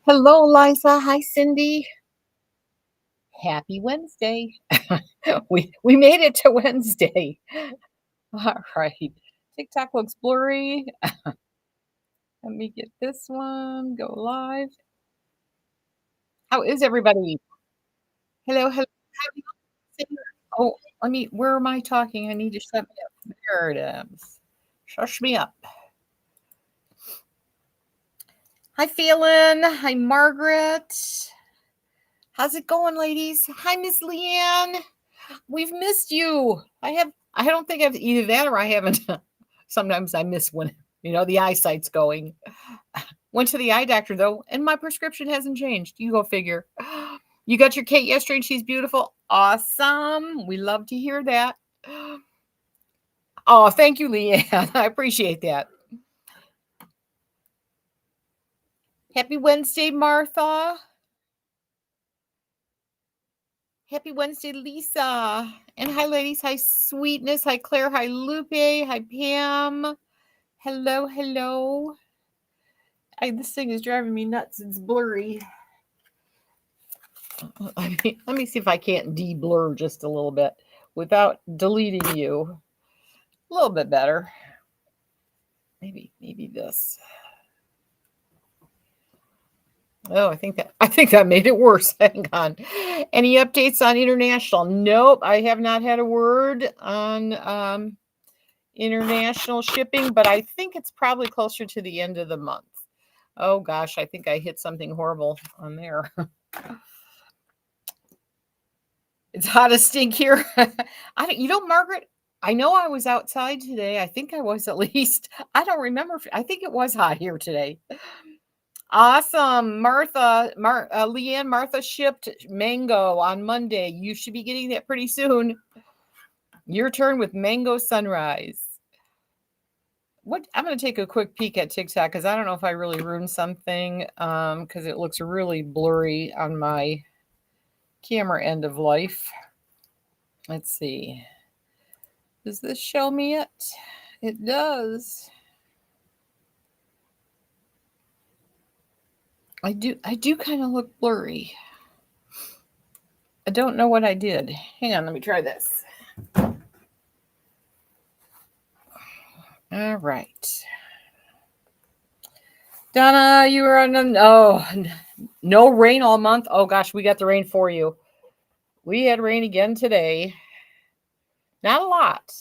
Hello, Liza. Hi, Cindy. Happy Wednesday. We made it to Wednesday. All right. TikTok looks blurry. Let me get this one. Go live. How is everybody? Hello, hello. Happy Wednesday. Oh, where am I talking? I need to shut me up. There it is. Shush me up. Hi, Phelan. Hi, Margaret. How's it going, ladies? Hi, Miss Leanne. We've missed you. I don't think I've either that or I haven't. Sometimes I miss when, the eyesight's going. Went to the eye doctor though, and my prescription hasn't changed. You go figure. You got your Kate yesterday and she's beautiful. Awesome. We love to hear that. Oh, thank you, Leanne. I appreciate that. Happy Wednesday, Martha. Happy Wednesday, Lisa. And hi, ladies. Hi, Sweetness. Hi, Claire. Hi, Lupe. Hi, Pam. Hello, hello. This thing is driving me nuts. It's blurry. Let me see if I can't de-blur just a little bit without deleting you. A little bit better. Maybe this. Oh, I think that made it worse. Hang on. Any updates on international? Nope, I have not had a word on international shipping, but I think it's probably closer to the end of the month. Oh gosh, I think I hit something horrible on there. It's hot as stink here. Margaret, I know I was outside today. I think I was at least. I don't remember. I think it was hot here today. Awesome. Leanne, Martha shipped mango on Monday. You should be getting that pretty soon. Your turn with mango sunrise. I'm going to take a quick peek at TikTok because I don't know if I really ruined something because it looks really blurry on my camera end of life. Let's see. Does this show me it? It does. I do kind of look blurry. I don't know what I did. Hang on, let me try this. All right. Donna, you were on no rain all month. Oh gosh, we got the rain for you. We had rain again today. Not a lot.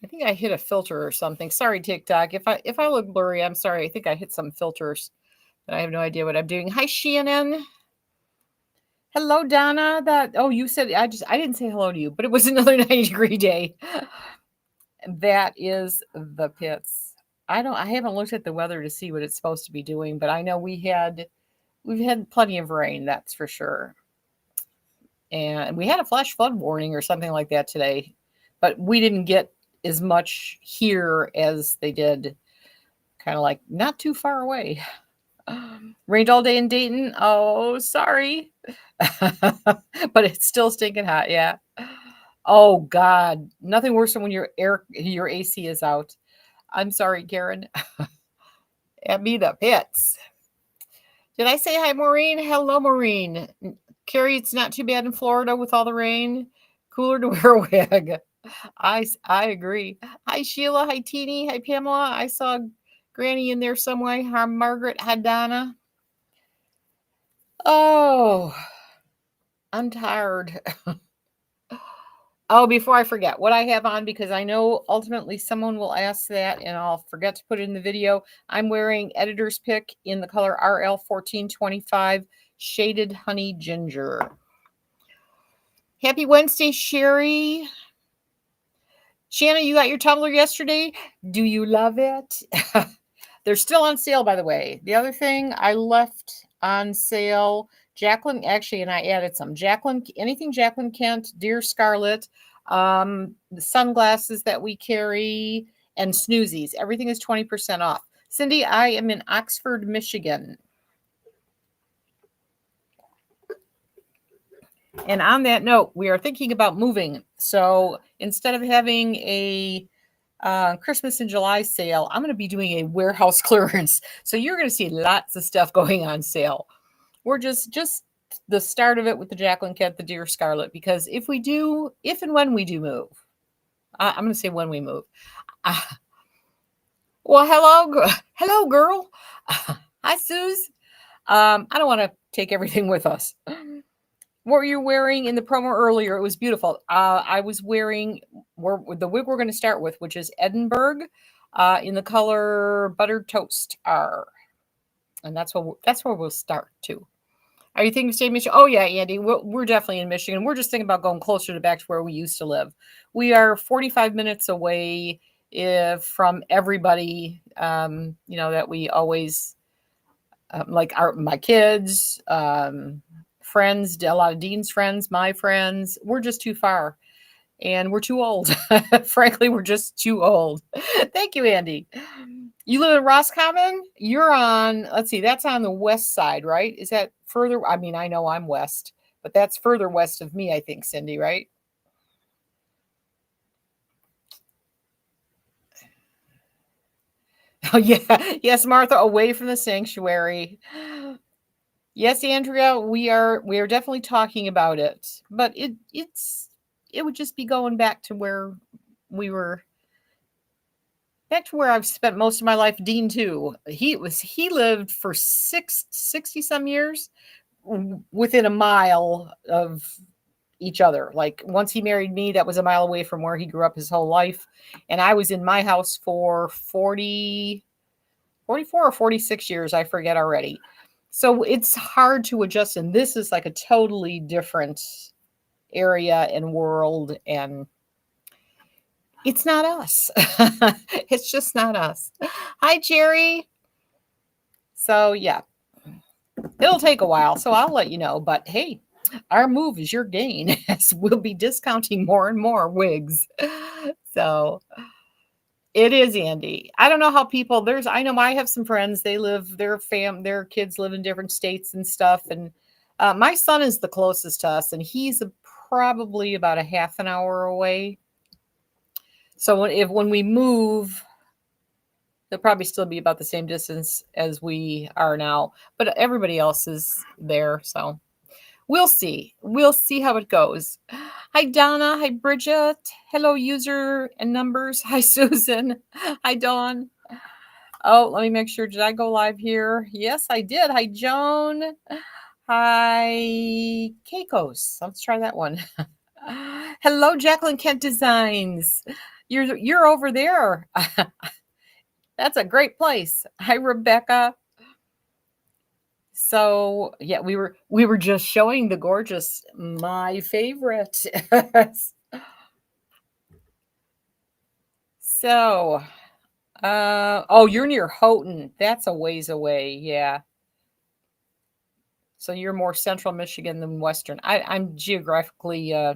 I think I hit a filter or something. Sorry, TikTok. If I look blurry, I'm sorry. I think I hit some filters and I have no idea what I'm doing. Hi, Shannon. Hello, Donna. You said I didn't say hello to you, but it was another 90-degree day. That is the pits. I haven't looked at the weather to see what it's supposed to be doing, but I know we've had plenty of rain, that's for sure. And we had a flash flood warning or something like that today, but we didn't get as much here as they did kind of like not too far away. Rained all day in Dayton. Oh, sorry. But it's still stinking hot, yeah. Oh God, nothing worse than when your AC is out. I'm sorry, Karen. At me the pits. Did I say hi, Maureen? Hello, Maureen. Carrie, it's not too bad in Florida with all the rain. Cooler to wear a wig. I agree. Hi, Sheila. Hi, Teeny. Hi, Pamela. I saw Granny in there somewhere. Hi, Margaret. Hi, Donna. Oh, I'm tired. Oh, before I forget what I have on, because I know ultimately someone will ask that and I'll forget to put it in the video. I'm wearing Editor's Pick in the color RL1425 Shaded Honey Ginger. Happy Wednesday, Sherry. Shanna, you got your tumbler yesterday. Do you love it? They're still on sale, by the way. The other thing I left on sale, Jacqueline, actually, and I added some. Anything Jacqueline Kent, Dear Scarlet, the sunglasses that we carry, and Snoozies. Everything is 20% off. Cindy, I am in Oxford, Michigan. And on that note, we are thinking about moving. So instead of having a Christmas in July sale. I'm going to be doing a warehouse clearance. So you're going to see lots of stuff going on sale. We're just the start of it with the Jacqueline Kent, the Dear Scarlet, because if and when we do move, I'm going to say when we move. Uh, well, hello, girl. Hi, Suze. I don't want to take everything with us. What were you wearing in the promo earlier? It was beautiful. I was wearing the wig we're going to start with, which is Edinburgh, in the color Buttered Toast R, and that's where we'll start too. Are you thinking of staying in Michigan? Oh yeah, Andy, we're definitely in Michigan. We're just thinking about going closer to back to where we used to live. We are 45 minutes away from everybody. That we always like my kids. Friends, a lot of Dean's friends, my friends. We're just too far and we're too old. Frankly, we're just too old. Thank you, Andy. You live in Roscommon? You're on, let's see, that's on the west side, right? Is that further? I mean, I know I'm west, but that's further west of me, I think, Cindy, right? Oh, yeah. Yes, Martha, away from the sanctuary. Yes, Andrea, we are definitely talking about it, but it would just be going back to where we were, back to where I've spent most of my life. Dean too. He lived for 60 some years within a mile of each other. Like once he married me, that was a mile away from where he grew up his whole life, and I was in my house for 44 or 46 years, I forget already. So it's hard to adjust, and this is like a totally different area and world, and it's not us. It's just not us. Hi, Jerry. So yeah, it'll take a while, so I'll let you know. But hey, our move is your gain, as we'll be discounting more and more wigs. So it is, Andy. I don't know how people I know I have some friends, their kids live in different states and stuff. And my son is the closest to us, and he's probably about a half an hour away. So when we move, they'll probably still be about the same distance as we are now, but everybody else is there. So we'll see. We'll see how it goes. Hi, Donna. Hi, Bridget. Hello, user and numbers. Hi, Susan. Hi, Dawn. Oh, let me make sure. Did I go live here? Yes, I did. Hi, Joan. Hi, Keikos. Let's try that one. Hello, Jacqueline Kent Designs. You're over there. That's a great place. Hi, Rebecca. So yeah, we were just showing the gorgeous, my favorite. So oh, you're near Houghton. That's a ways away. Yeah. So you're more central Michigan than western. I'm geographically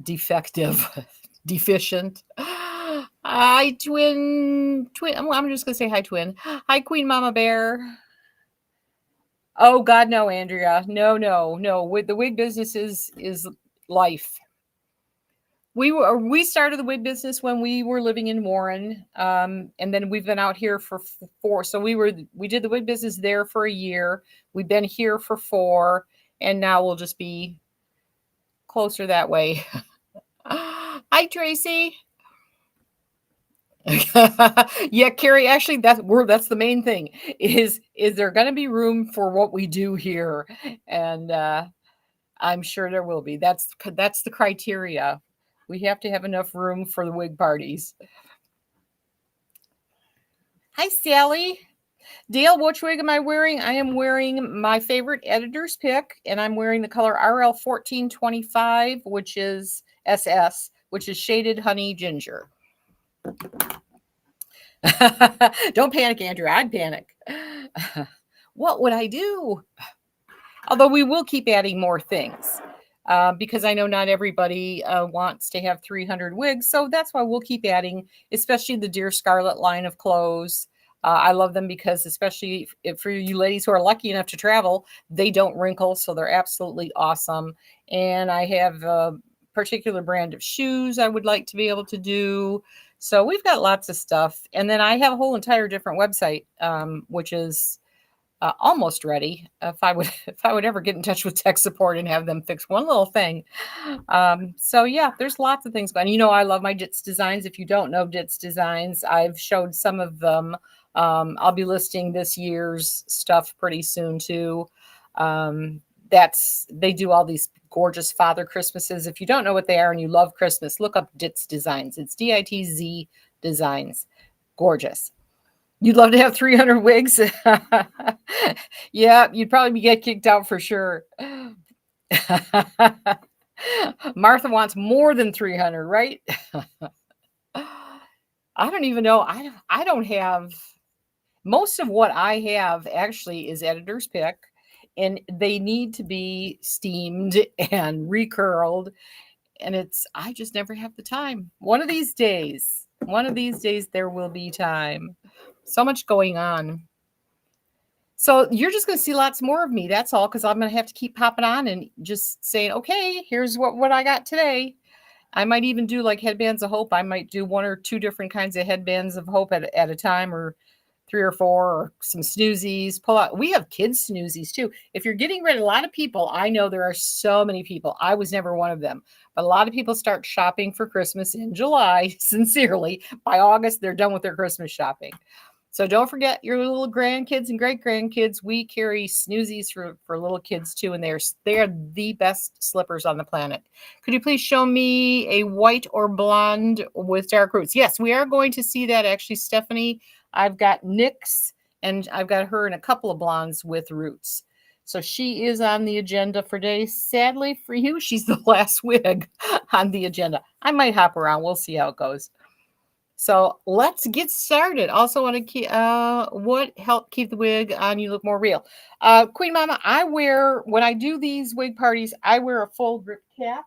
defective, deficient. Hi, twin. I'm just gonna say hi, twin. Hi, Queen Mama Bear. Oh God, no, Andrea. No. With the wig business is life. We started the wig business when we were living in Warren, and then we've been out here for four. So we did the wig business there for a year. We've been here for 4, and now we'll just be closer that way. Hi, Tracy. Yeah, Carrie. Actually, that's the main thing. Is there going to be room for what we do here? And I'm sure there will be. That's the criteria. We have to have enough room for the wig parties. Hi, Sally. Dale, which wig am I wearing? I am wearing my favorite editor's pick, and I'm wearing the color RL1425, which is SS, which is shaded honey ginger. Don't panic, Andrew. I'd panic. What would I do? Although we will keep adding more things. Because I know not everybody wants to have 300 wigs. So that's why we'll keep adding, especially the Dear Scarlet line of clothes. I love them because, especially for you ladies who are lucky enough to travel, they don't wrinkle. So they're absolutely awesome. And I have particular brand of shoes I would like to be able to do. So we've got lots of stuff. And then I have a whole entire different website, which is almost ready. If I would ever get in touch with tech support and have them fix one little thing. So yeah, there's lots of things going. You know, I love my Dits designs. If you don't know Dits designs, I've showed some of them. I'll be listing this year's stuff pretty soon too. They do all these gorgeous Father Christmases. If you don't know what they are and you love Christmas, look up Dits designs. It's DITZ designs. Gorgeous. You'd love to have 300 wigs. Yeah, you'd probably get kicked out for sure. Martha wants more than 300, right? I don't even know. I don't have most of what I have actually is editor's pick, and they need to be steamed and recurled. And I just never have the time. One of these days, there will be time. So much going on. So you're just going to see lots more of me. That's all, because I'm going to have to keep popping on and just saying, okay, here's what I got today. I might even do like headbands of hope. I might do 1 or 2 different kinds of headbands of hope at a time, or 3 or 4, or some snoozies. Pull out. We have kids snoozies too. If you're getting rid of a lot of people, I know there are so many people. I was never one of them, but a lot of people start shopping for Christmas in July. Sincerely, by August, they're done with their Christmas shopping. So don't forget your little grandkids and great grandkids. We carry snoozies for little kids too, and they're the best slippers on the planet. Could you please show me a white or blonde with dark roots? Yes, we are going to see that actually, Stephanie. I've got Nyx, and I've got her in a couple of blondes with roots. So she is on the agenda for today. Sadly for you, she's the last wig on the agenda. I might hop around. We'll see how it goes. So let's get started. Also want to keep, what helped keep the wig on you look more real? Queen Mama, when I do these wig parties, I wear a full grip cap.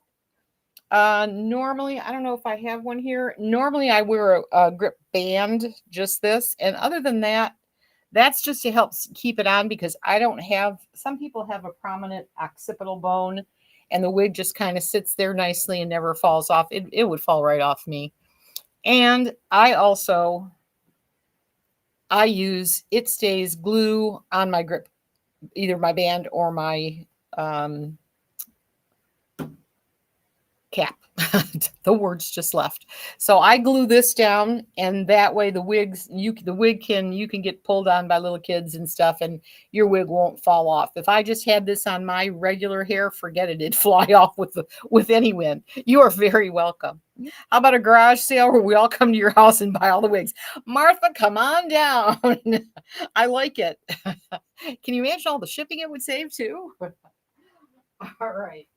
Normally, I don't know if I have one here. Normally I wear a grip band, just this. And other than that, that's just to help keep it on, because some people have a prominent occipital bone and the wig just kind of sits there nicely and never falls off. It would fall right off me. And I use It Stays glue on my grip, either my band or my cap. The words just left. So I glue this down, and that way the wig can get pulled on by little kids and stuff, and your wig won't fall off. If I just had this on my regular hair, forget it. It'd fly off with any wind. You are very welcome. How about a garage sale where we all come to your house and buy all the wigs? Martha, come on down. I like it. Can you imagine all the shipping it would save too? All right.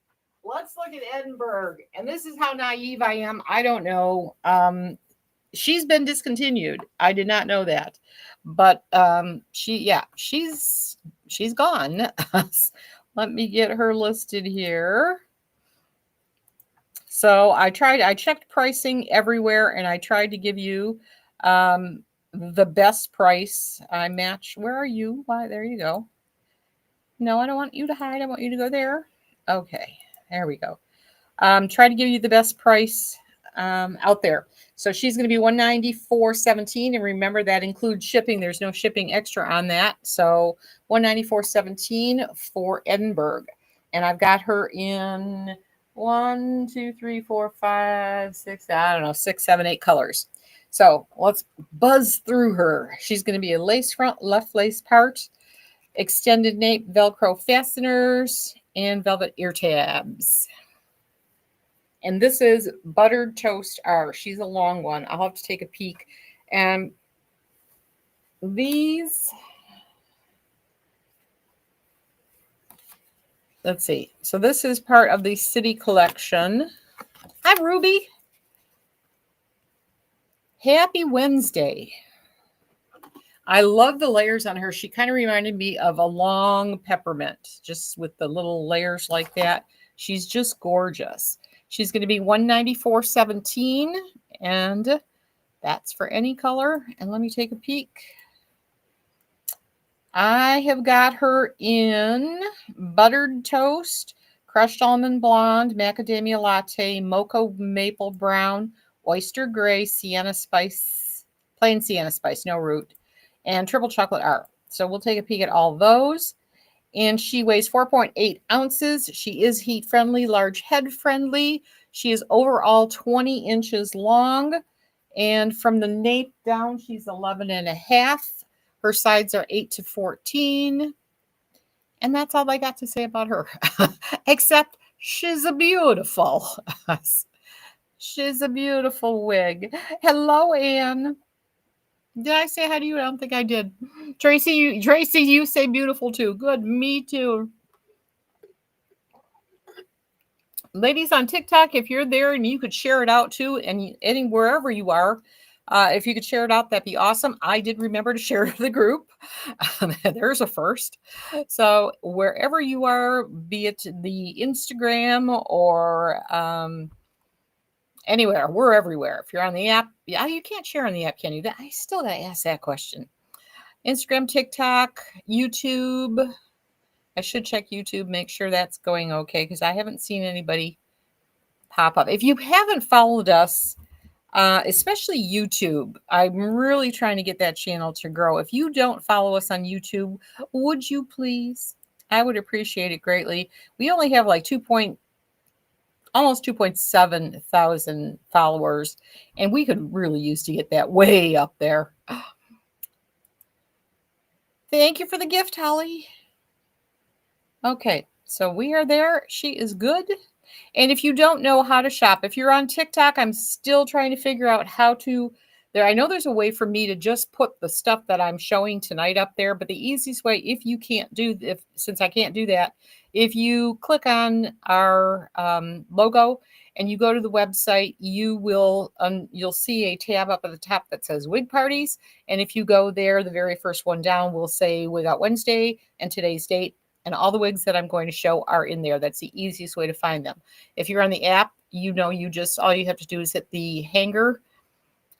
Let's look at Edinburgh. And this is how naive I am. I don't know. She's been discontinued. I did not know that. But she's gone. Let me get her listed here. So I checked pricing everywhere, and I tried to give you the best price. I match. Where are you? Why, there you go. No, I don't want you to hide. I want you to go there. Okay, there we go. Try to give you the best price out there. So she's going to be $194.17, and remember that includes shipping. There's no shipping extra on that. So $194.17 for Edinburgh, and I've got her in 1, 2, 3, 4, 5, 6, I don't know, 6, 7, 8 colors. So let's buzz through her. She's going to be a lace front, left lace part, extended nape, Velcro fasteners, and velvet ear tabs. And this is Buttered Toast R. She's a long one. I'll have to take a peek. And these, let's see. So this is part of the City Collection. Hi, Ruby. Happy Wednesday. I love the layers on her. She kind of reminded me of a long peppermint, just with the little layers like that. She's just gorgeous. She's going to be $194.17, and that's for any color. And let me take a peek. I have got her in Buttered Toast, crushed almond blonde, macadamia latte, mocha maple brown, oyster gray, sienna spice, plain sienna spice, no root, and triple chocolate art. So we'll take a peek at all those. And she weighs 4.8 ounces. She is heat friendly, large head friendly. She is overall 20 inches long. And from the nape down, she's 11 and a half. Her sides are 8 to 14. And that's all I got to say about her. Except she's a beautiful. She's a beautiful wig. Hello, Anne. Did I say hi to you? I don't think I did. Tracy, you say beautiful too. Good, me too. Ladies on TikTok, if you're there and you could share it out too, and any wherever you are, if you could share it out, that'd be awesome. I did remember to share to the group. There's a first. So wherever you are, be it the Instagram or anywhere, we're everywhere. If you're on the app, yeah, you can't share on the app, can you? I still gotta ask that question. Instagram, TikTok, YouTube. I should check YouTube, make sure that's going okay, because I haven't seen anybody pop up. If you haven't followed us, especially YouTube, I'm really trying to get that channel to grow. If you don't follow us on YouTube, would you please? I would appreciate it greatly. We only have like almost 2.7 thousand followers, and we could really use to get that way up there. Thank you for the gift, Holly. Okay, so we are there. She is good. And if you don't know how to shop, if you're on TikTok, I'm still trying to figure out how to there. I know there's a way for me to just put the stuff that I'm showing tonight up there, but the easiest way, if you can't do, since I can't do that, if you click on our logo and you go to the website, you'll see a tab up at the top that says Wig Parties. And if you go there, the very first one down will say Wig Out Wednesday and today's date. And all the wigs that I'm going to show are in there. That's the easiest way to find them. If you're on the app, all you have to do is hit the hanger.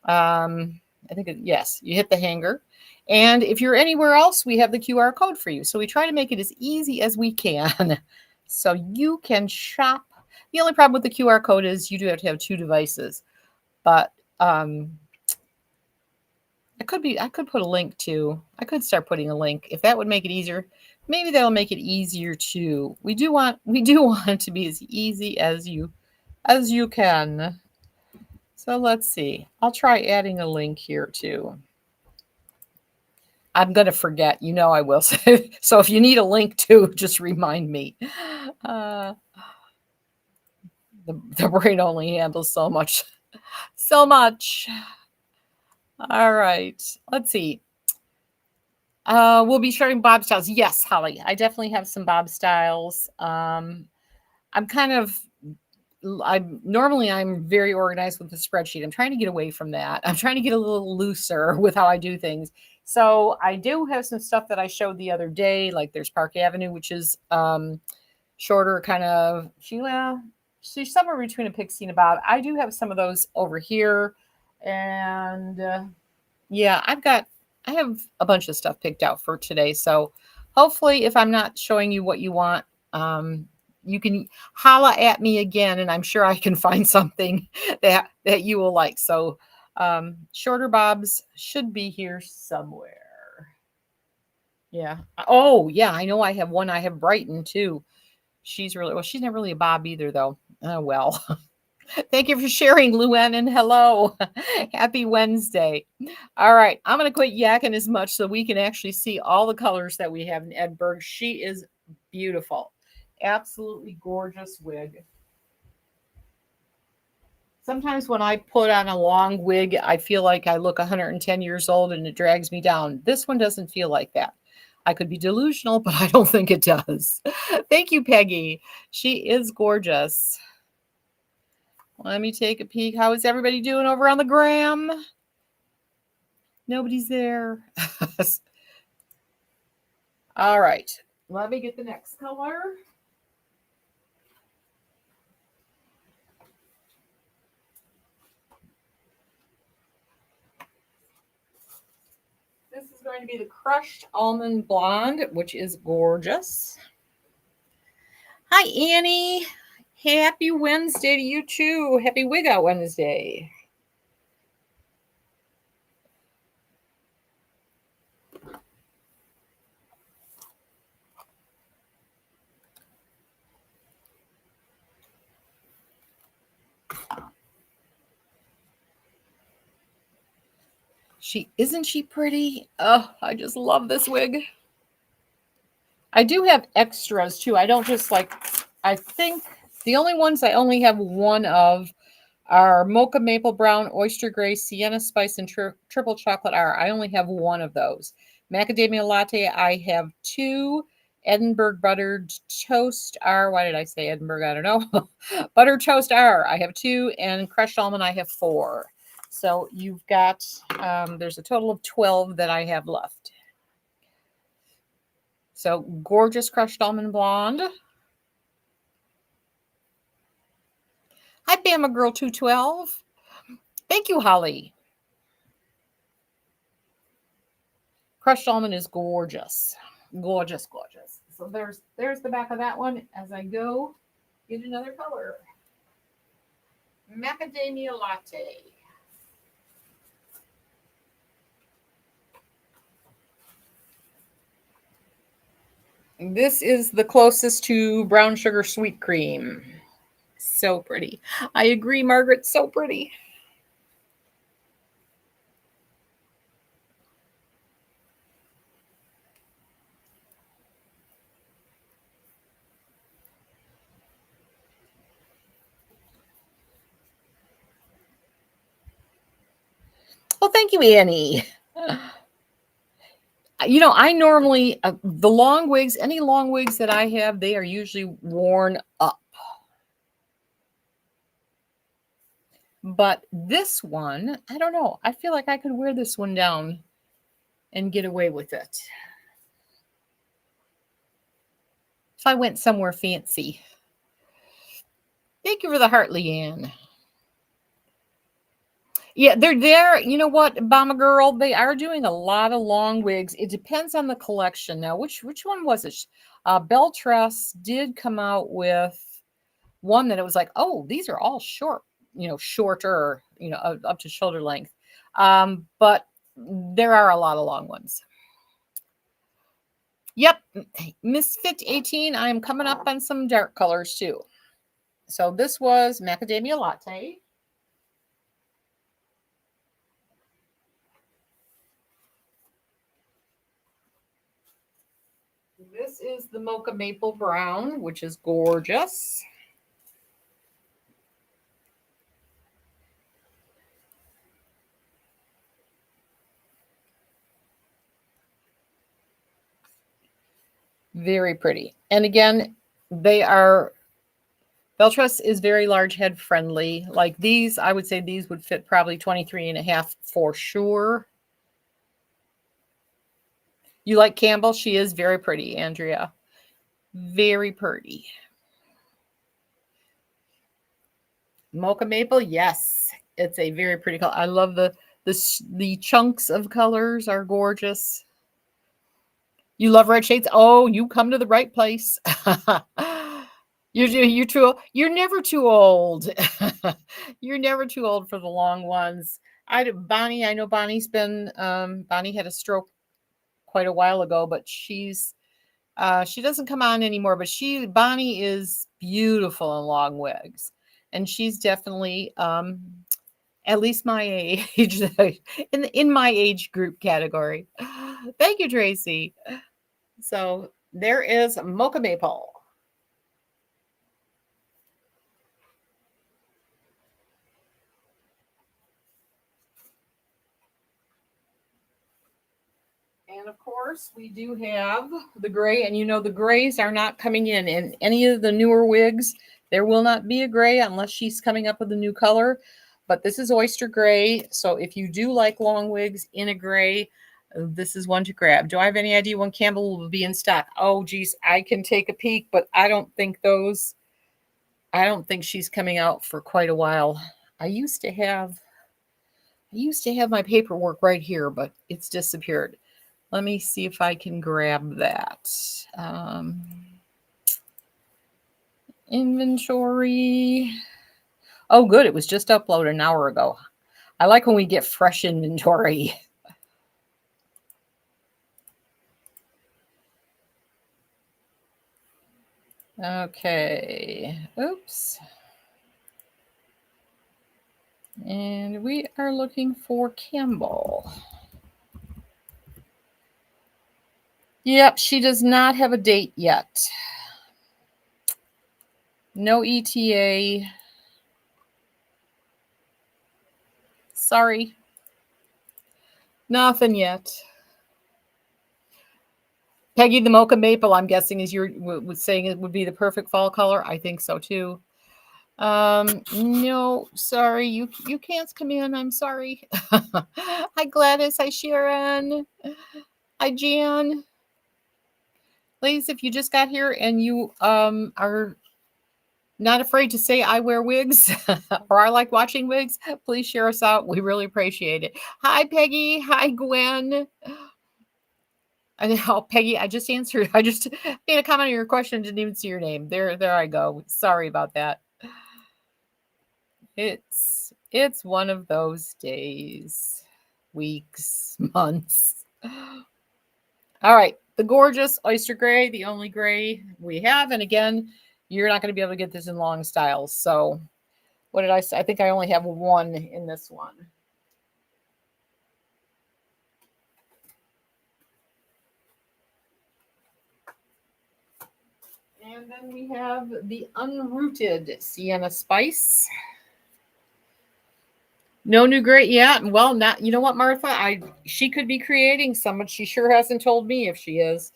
Yes, you hit the hanger. And if you're anywhere else, we have the QR code for you. So we try to make it as easy as we can so you can shop. The only problem with the QR code is you do have to have two devices. But I could put a link too. I could start putting a link if that would make it easier. Maybe that'll make it easier too. We do want it to be as easy as you can. So let's see. I'll try adding a link here too. I'm gonna forget. I will. So if you need a link too, just remind me. The brain only handles so much. So much. All right. Let's see. We'll be sharing Bob styles. Yes, Holly. I definitely have some Bob styles. I'm very organized with the spreadsheet. I'm trying to get away from that. I'm trying to get a little looser with how I do things. So I do have some stuff that I showed the other day, like there's Park Avenue, which is shorter, kind of. She's somewhere between a pixie and a bob. I do have some of those over here, and yeah, I have a bunch of stuff picked out for today. So hopefully, if I'm not showing you what you want, you can holla at me again, and I'm sure I can find something that you will like. So shorter bobs should be here somewhere. Yeah. Oh, yeah. I know I have one. I have Brighton too. She's not really a bob either, though. Oh, well. Thank you for sharing, Luann, and hello. Happy Wednesday. All right. I'm going to quit yakking as much so we can actually see all the colors that we have in Edinburgh. She is beautiful. Absolutely gorgeous wig. Sometimes when I put on a long wig, I feel like I look 110 years old and it drags me down. This one doesn't feel like that. I could be delusional, but I don't think it does. Thank you, Peggy. She is gorgeous. Let me take a peek. How is everybody doing over on the gram? Nobody's there. All right. Let me get the next color. This is going to be the crushed almond blonde, which is gorgeous. Hi, Annie. Happy Wednesday to you too. Happy Wig Out Wednesday. Isn't she pretty? Oh, I just love this wig. I do have extras too. I don't just like, I think the only ones I only have one of are Mocha Maple Brown, Oyster Gray, Sienna Spice, and Triple Chocolate R. I only have one of those. Macadamia Latte, I have two. Edinburgh Buttered Toast R. Why did I say Edinburgh? I don't know. Buttered Toast R. I have two. And Crushed Almond, I have four. So you've got, there's a total of 12 that I have left. So gorgeous Crushed Almond Blonde. Hi, Bama Girl 212. Thank you, Holly. Crushed almond is gorgeous. Gorgeous, gorgeous. So there's the back of that one as I go get another color. Macadamia Latte. This is the closest to brown sugar sweet cream. So pretty. I agree, Margaret. So pretty. Well, thank you, Annie. You know, I normally, the long wigs, any long wigs that I have, they are usually worn up. But this one, I don't know. I feel like I could wear this one down and get away with it. If I went somewhere fancy. Thank you for the heart, Leanne. Yeah, they're there. You know what, Obama Girl? They are doing a lot of long wigs. It depends on the collection. Now, which one was it? Belle Tress did come out with one that it was like, oh, these are all short, shorter, up to shoulder length. But there are a lot of long ones. Yep, Misfit 18. I'm coming up on some dark colors too. So this was Macadamia Latte. This is the Mocha Maple Brown, which is gorgeous. Very pretty. And again, they are, Belle Tress is very large head friendly. Like these, I would say these would fit probably 23 and a half for sure. You like Campbell? She is very pretty, Andrea. Very pretty. Mocha Maple, yes. It's a very pretty color. I love the chunks of colors are gorgeous. You love red shades? Oh, you come to the right place. You're never too old. You're never too old for the long ones. Bonnie, I know Bonnie's been Bonnie had a stroke quite a while ago, but she doesn't come on anymore, but Bonnie is beautiful in long wigs. And she's definitely at least my age in my age group category. Thank you, Tracy. So there is Mocha Maple. And of course, we do have the gray, and the grays are not coming in any of the newer wigs. There will not be a gray unless she's coming up with a new color. But this is oyster gray. So if you do like long wigs in a gray, this is one to grab. Do I have any idea when Campbell will be in stock? Oh, geez, I can take a peek, but I don't think she's coming out for quite a while. I used to have my paperwork right here, but it's disappeared. Let me see if I can grab that. Inventory. Oh, good. It was just uploaded an hour ago. I like when we get fresh inventory. Okay. Oops. And we are looking for Campbell. Yep, she does not have a date yet. No ETA. Sorry. Nothing yet. Peggy the Mocha Maple, I'm guessing, is you're saying it would be the perfect fall color. I think so too. No, sorry, you can't come in. I'm sorry. Hi Gladys. Hi Sharon. Hi Jan. Ladies, if you just got here and you are not afraid to say I wear wigs or I like watching wigs, please share us out. We really appreciate it. Hi Peggy. Hi Gwen. I know, Peggy, I just answered. I just made a comment on your question, didn't even see your name. There I go. Sorry about that. It's one of those days, weeks, months. All right, the gorgeous oyster gray, the only gray we have. And again, you're not going to be able to get this in long styles. So what did I say? I think I only have one in this one. And then we have the unrooted Sienna Spice. No new gray yet. Well, not, you know what, Martha? She could be creating some, but she sure hasn't told me if she is.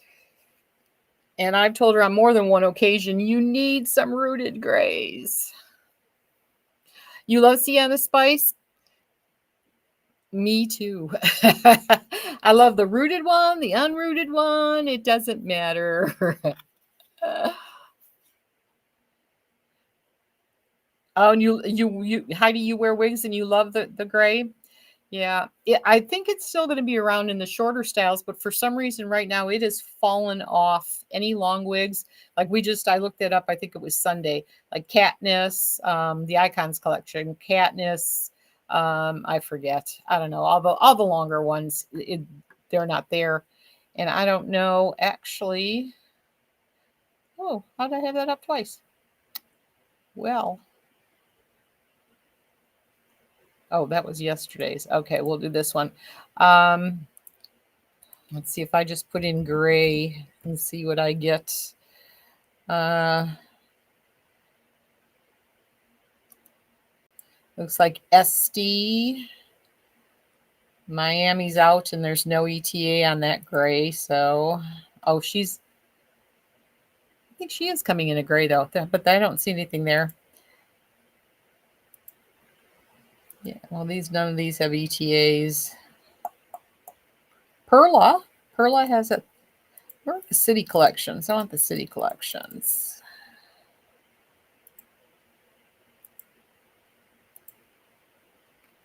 And I've told her on more than one occasion, you need some rooted grays. You love Sienna Spice? Me too. I love the rooted one, the unrooted one. It doesn't matter. Oh, and you Heidi, you wear wigs and you love the gray? Yeah, I think it's still going to be around in the shorter styles, but for some reason right now it has fallen off. Any long wigs, like I looked it up, I think it was Sunday, like Katniss, the Icons collection, Katniss, I forget, I don't know, all the longer ones, they're not there. And I don't know actually. Oh, how did I have that up twice? Well, oh, that was yesterday's. Okay, we'll do this one. Let's see if I just put in gray and see what I get. Looks like SD. Miami's out and there's no ETA on that gray. So, oh, I think she is coming in a gray though, but I don't see anything there. Yeah, well, none of these have ETAs. Perla has a, where are the city collections? I want the city collections.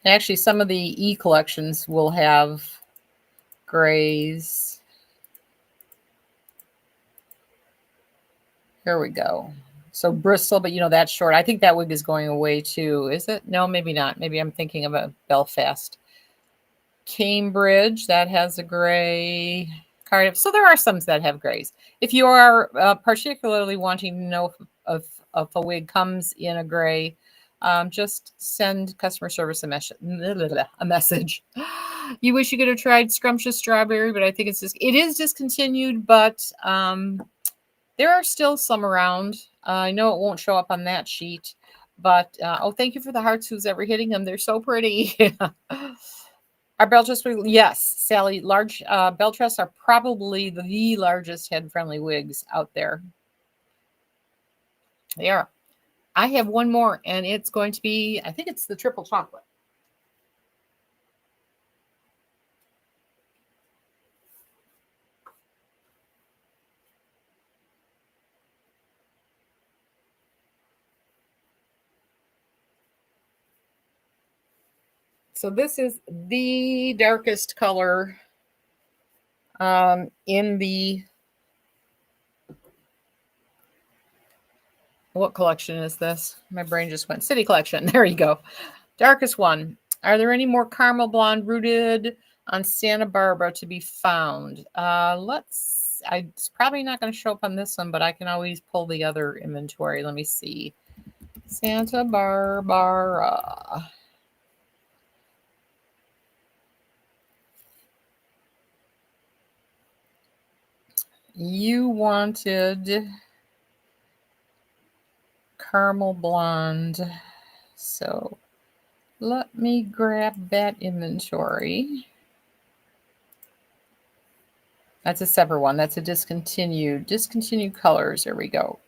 And actually, some of the E collections will have grays. Here we go. So Bristol, but that's short. I think that wig is going away too. Is it? No, maybe not. Maybe I'm thinking of a Belfast. Cambridge, that has a gray. Cardiff. So there are some that have grays. If you are particularly wanting to know if a wig comes in a gray, just send customer service a message. You wish you could have tried Scrumptious Strawberry, but I think it is discontinued, but there are still some around. I know it won't show up on that sheet, but thank you for the hearts. Who's ever hitting them? They're so pretty. Our Beltress, yes, Sally. Large Beltress are probably the largest head-friendly wigs out there. They are. I have one more, and it's going to be, I think it's the triple chocolate. So this is the darkest color in the What collection is this? My brain just went. City collection. There you go. Darkest one. Are there any more caramel blonde rooted on Santa Barbara to be found? It's probably not going to show up on this one, but I can always pull the other inventory. Let me see. Santa Barbara. You wanted caramel blonde. So let me grab that inventory. That's a separate one. That's a discontinued colors. There we go.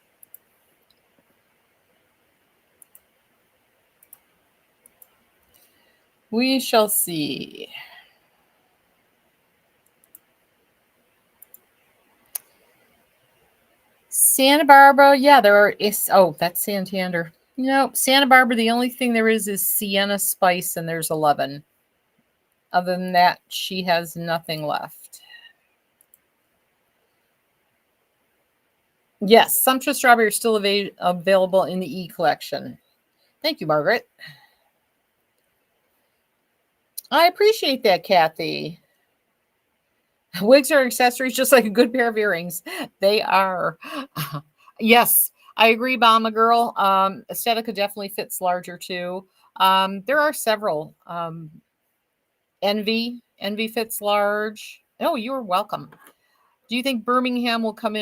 We shall see. Santa Barbara, yeah, that's Santander. Nope, Santa Barbara, the only thing there is Sienna Spice, and there's 11. Other than that, she has nothing left. Yes, Sumptuous Strawberry is still available in the E collection. Thank you, Margaret. I appreciate that, Kathy. Wigs are accessories just like a good pair of earrings. They are. Yes, I agree, Bomba Girl. Aesthetica definitely fits larger too. There are several. Envy fits large. Oh, you're welcome. Do you think Birmingham will come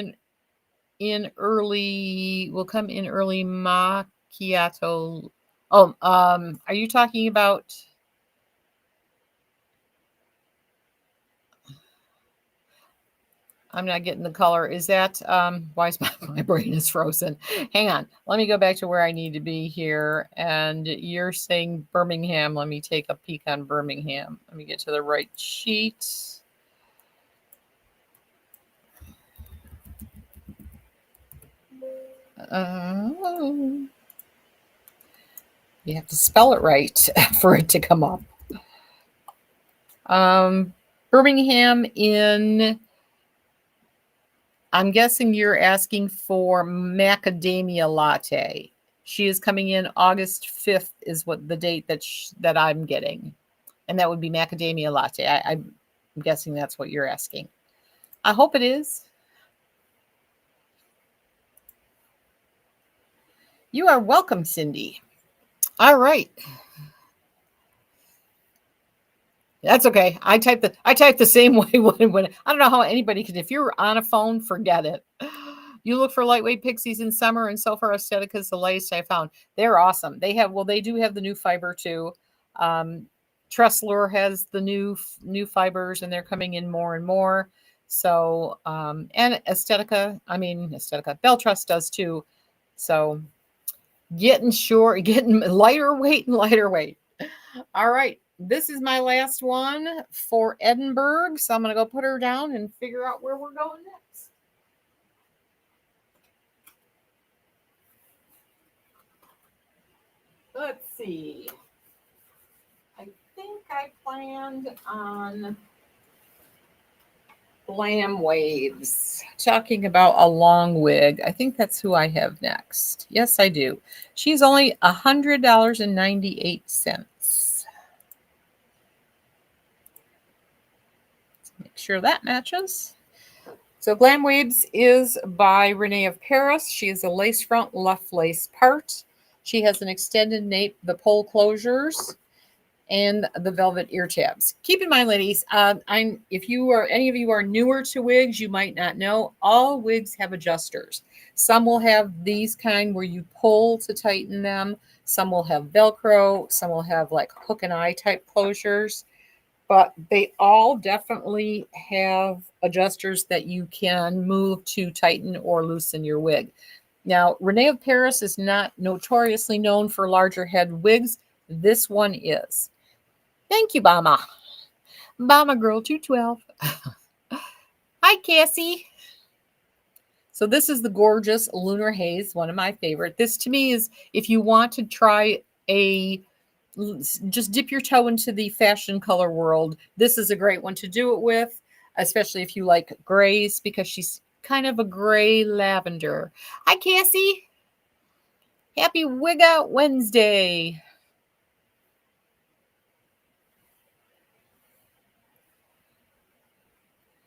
in early? Will come in early macchiato? Oh, are you talking about? I'm not getting the color. Is that why is my brain is frozen? Hang on. Let me go back to where I need to be here. And you're saying Birmingham. Let me take a peek on Birmingham. Let me get to the right sheet. You have to spell it right for it to come up. Birmingham in, I'm guessing you're asking for macadamia latte. She is coming in August 5th is what the date that I'm getting. And that would be macadamia latte. I'm guessing that's what you're asking. I hope it is. You are welcome, Cindy. All right. That's okay. I type the same way when I don't know how anybody can. If you're on a phone, forget it. You look for lightweight pixies in summer, and so far Aesthetica is the latest I found. They're awesome. They do have the new fiber too. Tressler has the new fibers, and they're coming in more and more. So and Aesthetica, Bell Trust does too. So getting lighter weight and lighter weight. All right. This is my last one for Edinburgh. So I'm going to go put her down and figure out where we're going next. Let's see. I think I planned on Glam Waves. Talking about a long wig. I think that's who I have next. Yes, I do. She's only $100.98. Make sure that matches. So Glam Waves is by Renee of Paris. She is a lace front, left lace part. She has an extended nape, the pole closures, and the velvet ear tabs. Keep in mind, ladies, if any of you are newer to wigs, you might not know, all wigs have adjusters. Some will have these kind where you pull to tighten them. Some will have Velcro. Some will have like hook and eye type closures. But they all definitely have adjusters that you can move to tighten or loosen your wig. Now, Renee of Paris is not notoriously known for larger head wigs. This one is. Thank you, Bama. Bama Girl 212. Hi, Cassie. So this is the gorgeous Lunar Haze, one of my favorite. This to me is, if you want to try just dip your toe into the fashion color world, this is a great one to do it with, especially if you like grays, because she's kind of a gray lavender. Hi, Cassie. Happy Wig Out Wednesday.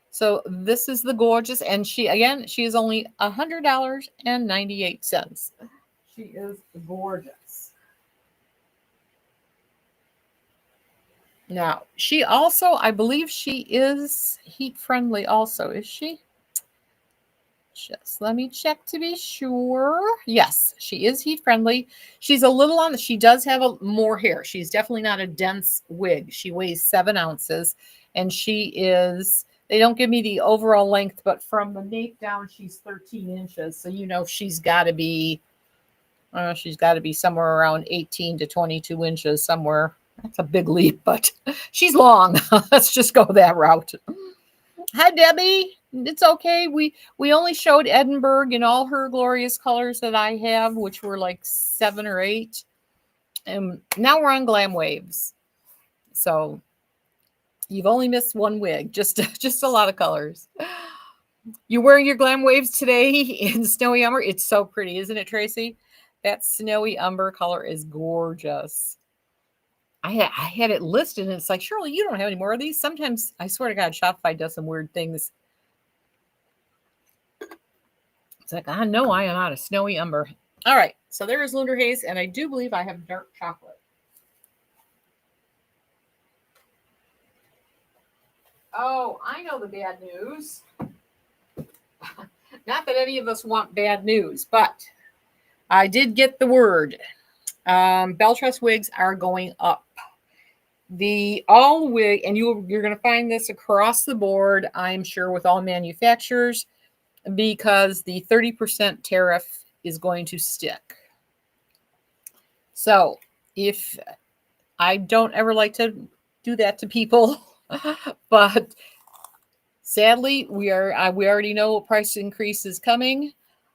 So this is the gorgeous, and she is only $100.98. She is gorgeous. Now, she also, I believe she is heat friendly also, is she? Just let me check to be sure. Yes, she is heat friendly. She's a little on she does have more hair. She's definitely not a dense wig. She weighs 7 ounces, and they don't give me the overall length, but from the nape down, she's 13 inches. So, she's got to be somewhere around 18 to 22 inches somewhere. That's a big leap, but she's long. Let's just go that route. Hi, Debbie. It's okay. We only showed Edinburgh in all her glorious colors that I have, which were like 7 or 8. And now we're on Glam Waves. So you've only missed one wig. Just a lot of colors. You wearing your Glam Waves today in Snowy Umber? It's so pretty, isn't it, Tracy? That Snowy Umber color is gorgeous. I had it listed, and it's like, Shirley, you don't have any more of these. Sometimes, I swear to God, Shopify does some weird things. It's like, no, I am out of Snowy Umber. All right, so there is Lunar Haze, and I do believe I have dark chocolate. Oh, I know the bad news. Not that any of us want bad news, but I did get the word. Belle Tress wigs are going up. The all wig, and you're going to find this across the board, I'm sure, with all manufacturers, because the 30% tariff is going to stick. So if I don't ever like to do that to people, but sadly, we already know what price increase is coming.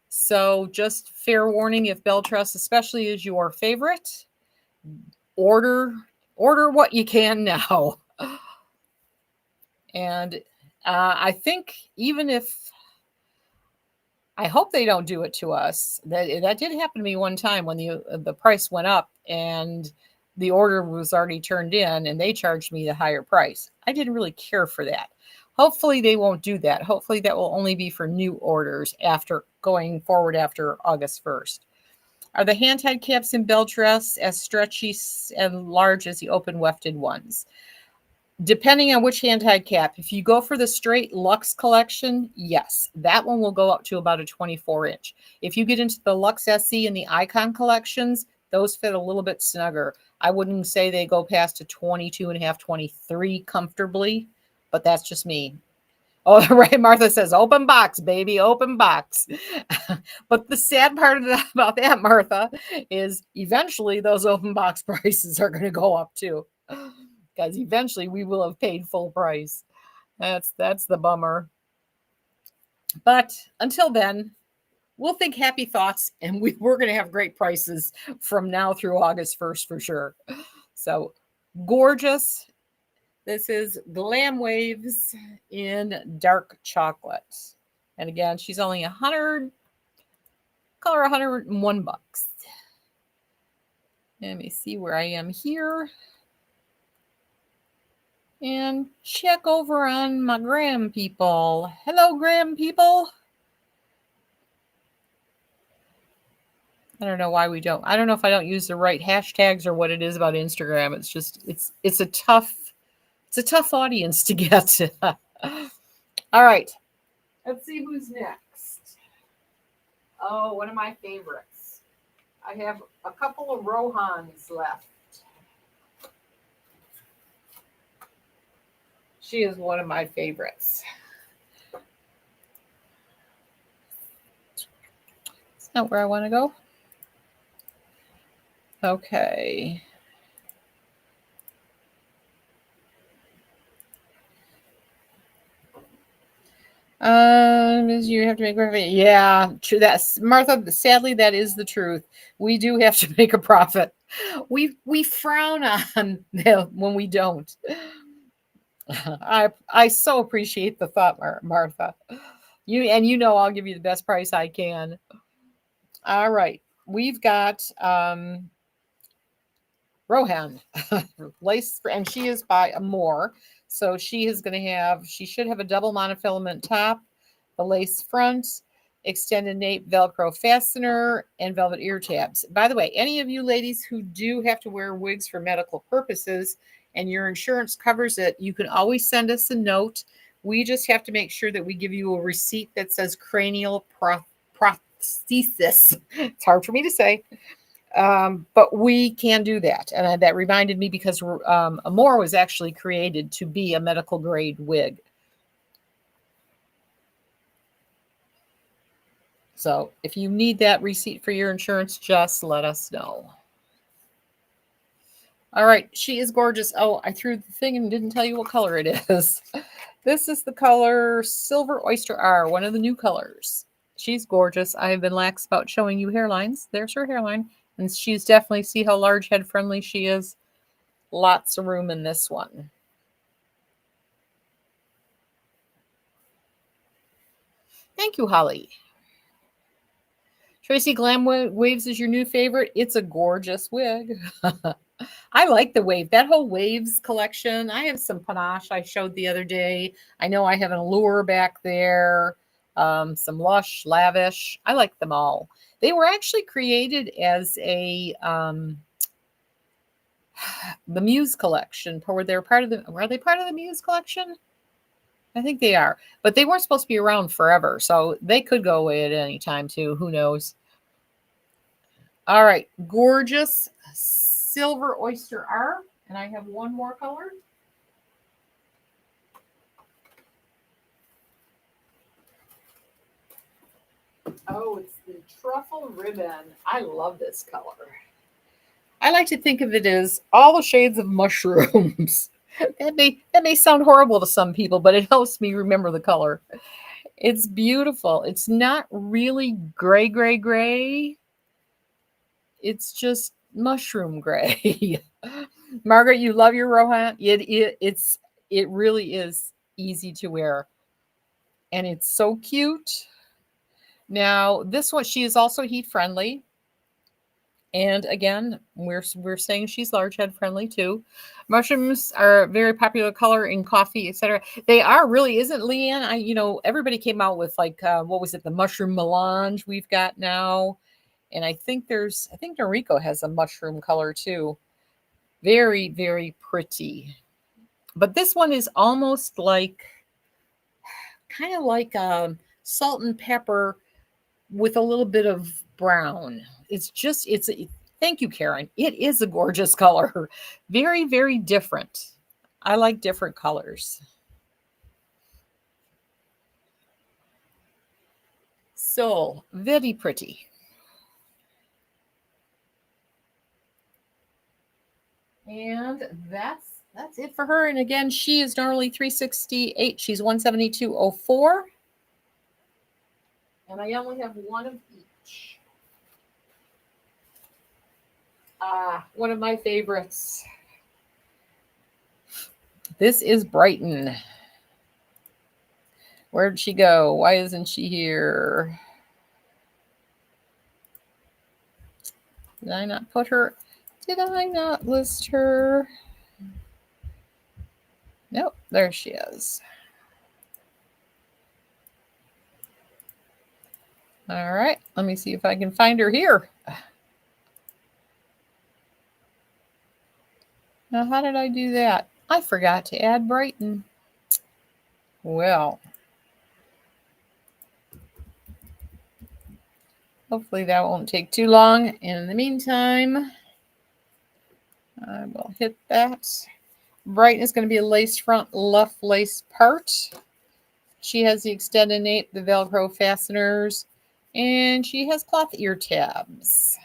So just fair warning, if Belle Tress especially is your favorite, order what you can now. And I think even if, I hope they don't do it to us. That did happen to me one time when the price went up and the order was already turned in and they charged me the higher price. I didn't really care for that. Hopefully they won't do that. Hopefully that will only be for new orders after going forward after August 1st. Are the hand-tied caps in Belle Tress as stretchy and large as the open wefted ones? Depending on which hand-tied cap. If you go for the straight Luxe collection, yes, that one will go up to about a 24-inch. If you get into the Luxe SE and the Icon collections, those fit a little bit snugger. I wouldn't say they go past a 22 and a half, 23 comfortably, but that's just me. Oh, right. Martha says, open box, baby, open box. But the sad part about that, Martha, is eventually those open box prices are going to go up too. Because eventually we will have paid full price. That's the bummer. But until then, we'll think happy thoughts, and we're going to have great prices from now through August 1st for sure. So gorgeous. This is Glam Waves in dark chocolate. And again, she's only $101. Let me see where I am here. And check over on my Gram people. Hello, Gram people. I don't know why we don't. I don't know if I don't use the right hashtags or what it is about Instagram. It's just it's a tough audience to get. All right. Let's see who's next. Oh, one of my favorites. I have a couple of Rohans left. She is one of my favorites. It's not where I want to go. Okay. You have to make profit. Yeah, true. That's Martha. Sadly, that is the truth. We do have to make a profit. We frown on them when we don't. I so appreciate the thought, Martha. I'll give you the best price I can. All right. we've got Rohan lace, and she is by Amore. So she should have a double monofilament top, the lace front, extended nape Velcro fastener, and velvet ear tabs. By the way, any of you ladies who do have to wear wigs for medical purposes and your insurance covers it, you can always send us a note. We just have to make sure that we give you a receipt that says cranial prosthesis. It's hard for me to say. But we can do that. And that reminded me because Amore was actually created to be a medical grade wig. So if you need that receipt for your insurance, just let us know. All right, she is gorgeous. Oh, I threw the thing and didn't tell you what color it is. This is the color Silver Oyster R, one of the new colors. She's gorgeous. I have been lax about showing you hairlines. There's her hairline. And she's definitely, see how large head friendly she is? Lots of room in this one. Thank you, Holly. Tracy, Glam Waves is your new favorite. It's a gorgeous wig. I like the wave. That whole waves collection. I have some panache I showed the other day. I know I have an allure back there. Some lush, lavish. I like them all. They were actually created as a the Muse collection. Were they part of the Muse collection? I think they are. But they weren't supposed to be around forever, so they could go away at any time too. Who knows? All right, gorgeous Silver Oyster R, and I have one more color. Oh, it's the Truffle Ribbon. I love this color. I like to think of it as all the shades of mushrooms. that may sound horrible to some people, but it helps me remember the color. It's beautiful. It's not really gray. It's just mushroom gray. Margaret, you love your Rohan. It really is easy to wear. And it's so cute. Now, this one, she is also heat friendly. And again, we're saying she's large head friendly too. Mushrooms are a very popular color in coffee, etc. They are really, isn't Leanne? Everybody came out with like what was it, the mushroom melange we've got now. And I think Noriko has a mushroom color too. Very, very pretty. But this one is almost like kind of like salt and pepper with a little bit of brown. Thank you, Karen. It is a gorgeous color. Very, very different. I like different colors. So, very pretty. And that's it for her. And again, she is normally 368. She's 172.04. And I only have one of each. One of my favorites. This is Brighton. Where'd she go? Why isn't she here? Did I not put her? Did I not list her? Nope, there she is. All right, let me see if I can find her here. Now, how did I do that? I forgot to add Brighton. Well, hopefully that won't take too long. In the meantime, I will hit that. Brighton is going to be a lace front luff lace part. She has the extended nape, the Velcro fasteners, and she has cloth ear tabs.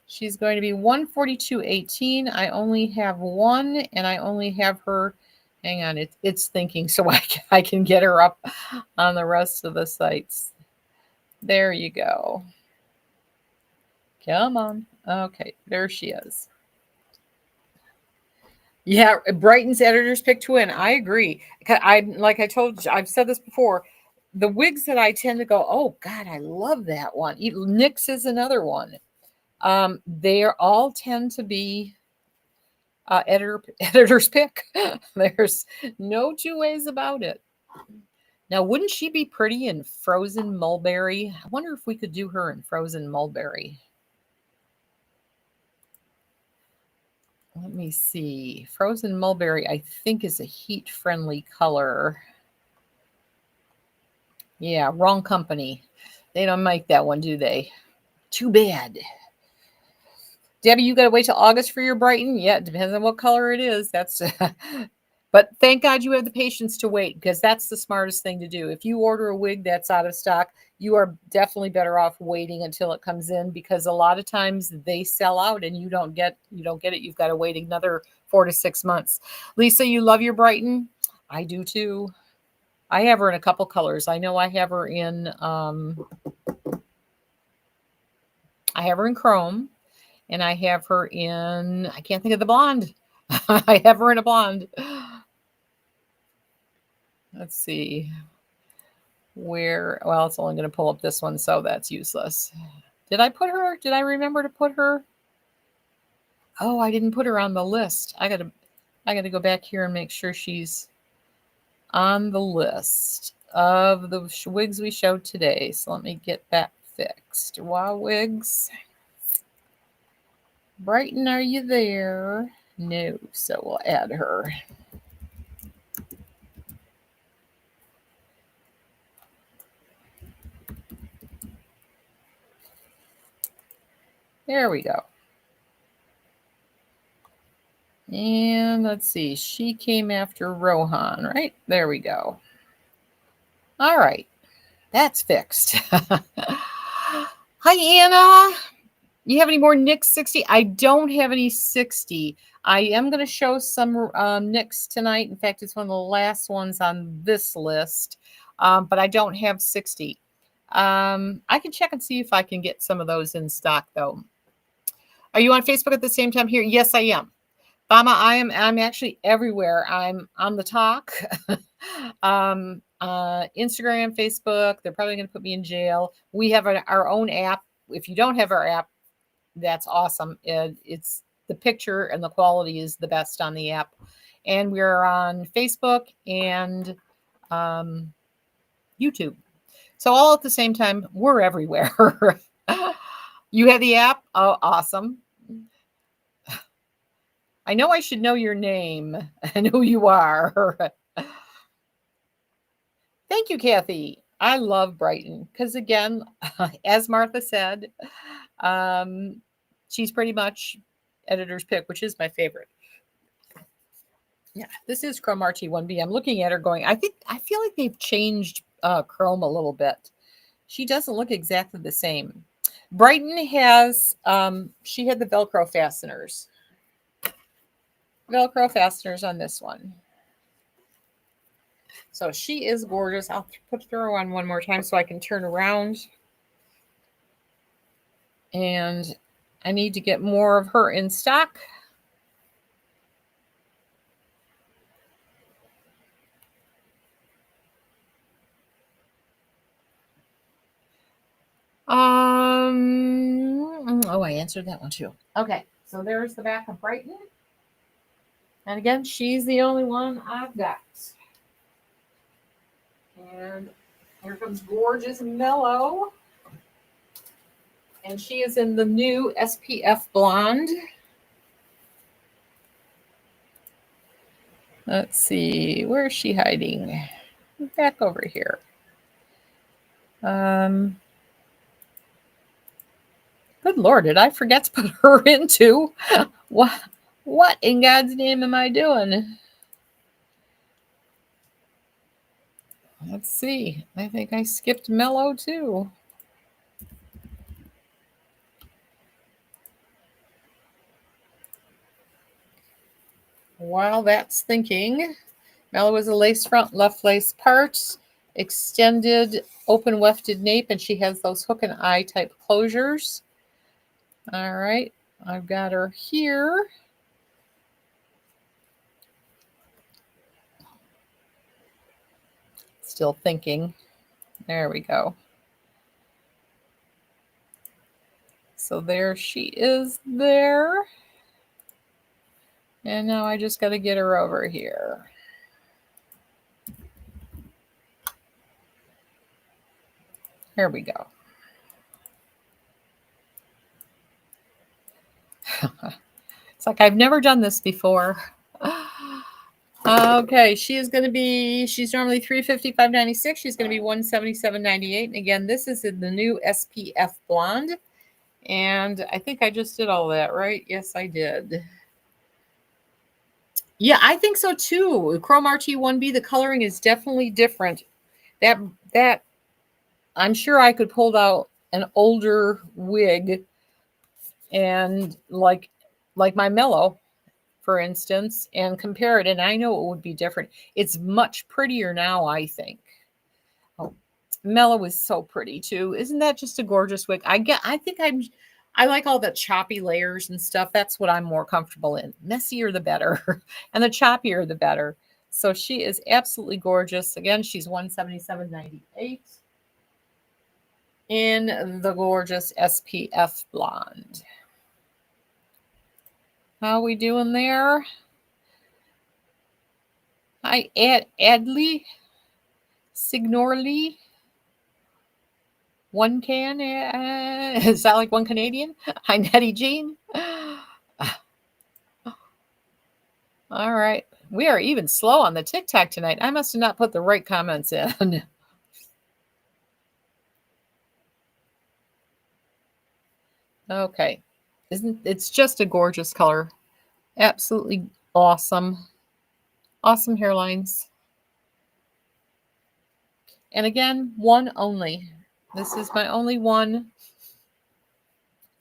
She's going to be 142.18. I only have one, and I only have her. Hang on, it's thinking, so I can get her up on the rest of the sites. There you go. Come on. Okay, there she is. Yeah, Brighton's editors pick to win. I agree. Like I told you, I've said this before. the wigs that I tend to go, oh God, I love that one. NYX is another one. They all tend to be editor's pick. There's no two ways about it. Now, wouldn't she be pretty in frozen mulberry? I wonder if we could do her in frozen mulberry. Let me see. Frozen mulberry, I think, is a heat-friendly color. Yeah, wrong company. They don't make that one, do they? Too bad. Debbie, you got to wait till August for your Brighton? Yeah, it depends on what color it is. That's but thank God you have the patience to wait, because that's the smartest thing to do. If you order a wig that's out of stock, you are definitely better off waiting until it comes in, because a lot of times they sell out and you don't get it. You've got to wait another 4 to 6 months. Lisa, you love your Brighton? I do too. I have her in a couple colors. I know I have her in chrome, and I have her in, I can't think of the blonde. I have her in a blonde. Let's see where, well, it's only going to pull up this one, so that's useless. Did I remember to put her? Oh, I didn't put her on the list. I got to go back here and make sure she's on the list of the wigs we showed today. So let me get that fixed. Wow, wigs. Brighton, are you there? No, so we'll add her. There we go. And let's see, she came after Rohan, right? There we go. All right, that's fixed. Hi, Anna. You have any more NYX 60? I don't have any 60. I am going to show some NYX tonight. In fact, it's one of the last ones on this list, but I don't have 60. I can check and see if I can get some of those in stock, though. Are you on Facebook at the same time here? Yes, I am. Bama, I'm actually everywhere. I'm on the talk. Instagram, Facebook. They're probably going to put me in jail. We have our own app. If you don't have our app, that's awesome. It's the picture and the quality is the best on the app. And we're on Facebook and YouTube. So all at the same time, we're everywhere. You have the app? Oh, awesome. I know I should know your name and who you are. Thank you, Kathy. I love Brighton because, again, as Martha said, she's pretty much editor's pick, which is my favorite. Yeah, this is Chrome RT1B. I'm looking at her going, I feel like they've changed Chrome a little bit. She doesn't look exactly the same. Brighton has, she had the Velcro fasteners. Velcro fasteners on this one. So she is gorgeous. I'll put her on one more time so I can turn around. And I need to get more of her in stock. Oh, I answered that one too. Okay, so there's the back of Brighton. And again, she's the only one I've got. And here comes gorgeous Mellow. And she is in the new SPF Blonde. Let's see, where is she hiding? Back over here. Good Lord, did I forget to put her into? What in God's name am I doing? Let's see. I think I skipped Mellow too. While that's thinking, Mellow is a lace front, left lace part, extended open wefted nape, and she has those hook and eye type closures. All right, I've got her here. Still thinking. There we go. So there she is there. And now I just got to get her over here. Here we go. It's like I've never done this before. Okay, she's normally $355.96. She's going to be $177.98. And again, this is in the new SPF blonde. And I think I just did all that, right? Yes, I did. Yeah, I think so too. Chrome RT1B, the coloring is definitely different. That I'm sure I could pull out an older wig and like my Mellow, for instance, and compare it, and I know it would be different. It's much prettier now, I think. Oh, Mellow is so pretty too. Isn't that just a gorgeous wig? I like all the choppy layers and stuff. That's what I'm more comfortable in. Messier the better, and the choppier the better. So she is absolutely gorgeous. Again, she's $177.98 in the gorgeous SPF blonde. How we doing there? Hi, Adley Signorly. One can? Is that like one Canadian? Hi, Nettie Jean. All right. We are even slow on the TikTok tonight. I must have not put the right comments in. Okay. It's just a gorgeous color. Absolutely awesome. Awesome hairlines. And again, one only. This is my only one.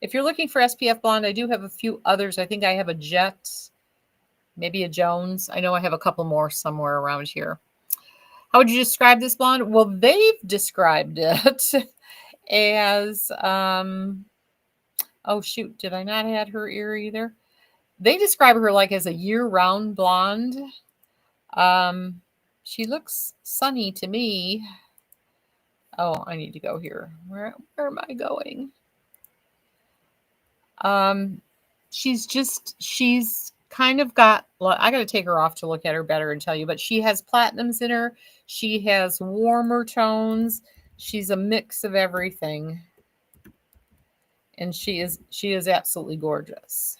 If you're looking for SPF blonde, I do have a few others. I think I have a Jet, maybe a Jones. I know I have a couple more somewhere around here. How would you describe this blonde? Well, they've described it as, oh shoot, did I not add her ear either? They describe her like as a year-round blonde. She looks sunny to me. Oh, I need to go here. Where am I going? She's kind of got, I got to take her off to look at her better and tell you, but she has platinums in her. She has warmer tones. She's a mix of everything. And she is absolutely gorgeous.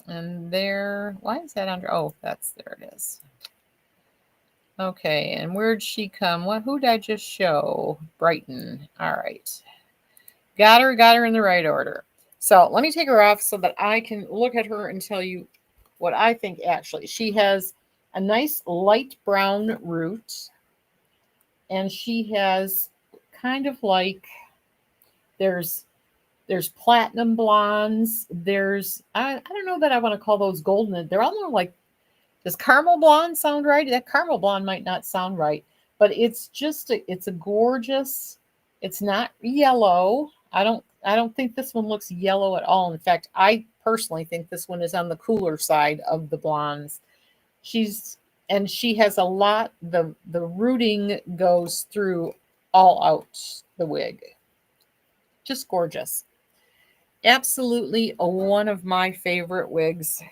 And there, why is that under? Oh, there it is. Okay, and where'd she come? Who did I just show? Brighton. All right. Got her in the right order. So let me take her off so that I can look at her and tell you what I think actually. She has a nice light brown root, and she has kind of like, there's platinum blondes. I don't know that I want to call those golden. They're almost like, does caramel blonde sound right? That caramel blonde might not sound right, but it's a gorgeous, it's not yellow. I don't think this one looks yellow at all. In fact, I personally think this one is on the cooler side of the blondes. She has a lot, the rooting goes through all out the wig. Just gorgeous. Absolutely one of my favorite wigs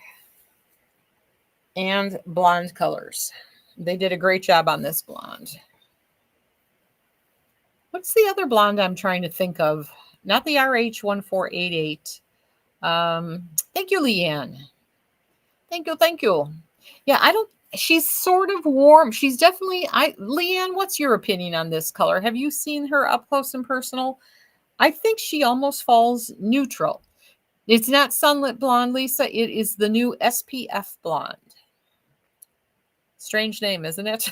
and blonde colors. They did a great job on this blonde. What's the other blonde I'm trying to think of? Not the RH1488. Thank you, Leanne. Thank you. Yeah, she's sort of warm. She's definitely, Leanne, what's your opinion on this color? Have you seen her up close and personal? I think she almost falls neutral. It's not sunlit blonde, Lisa. It is the new SPF blonde. Strange name, isn't it?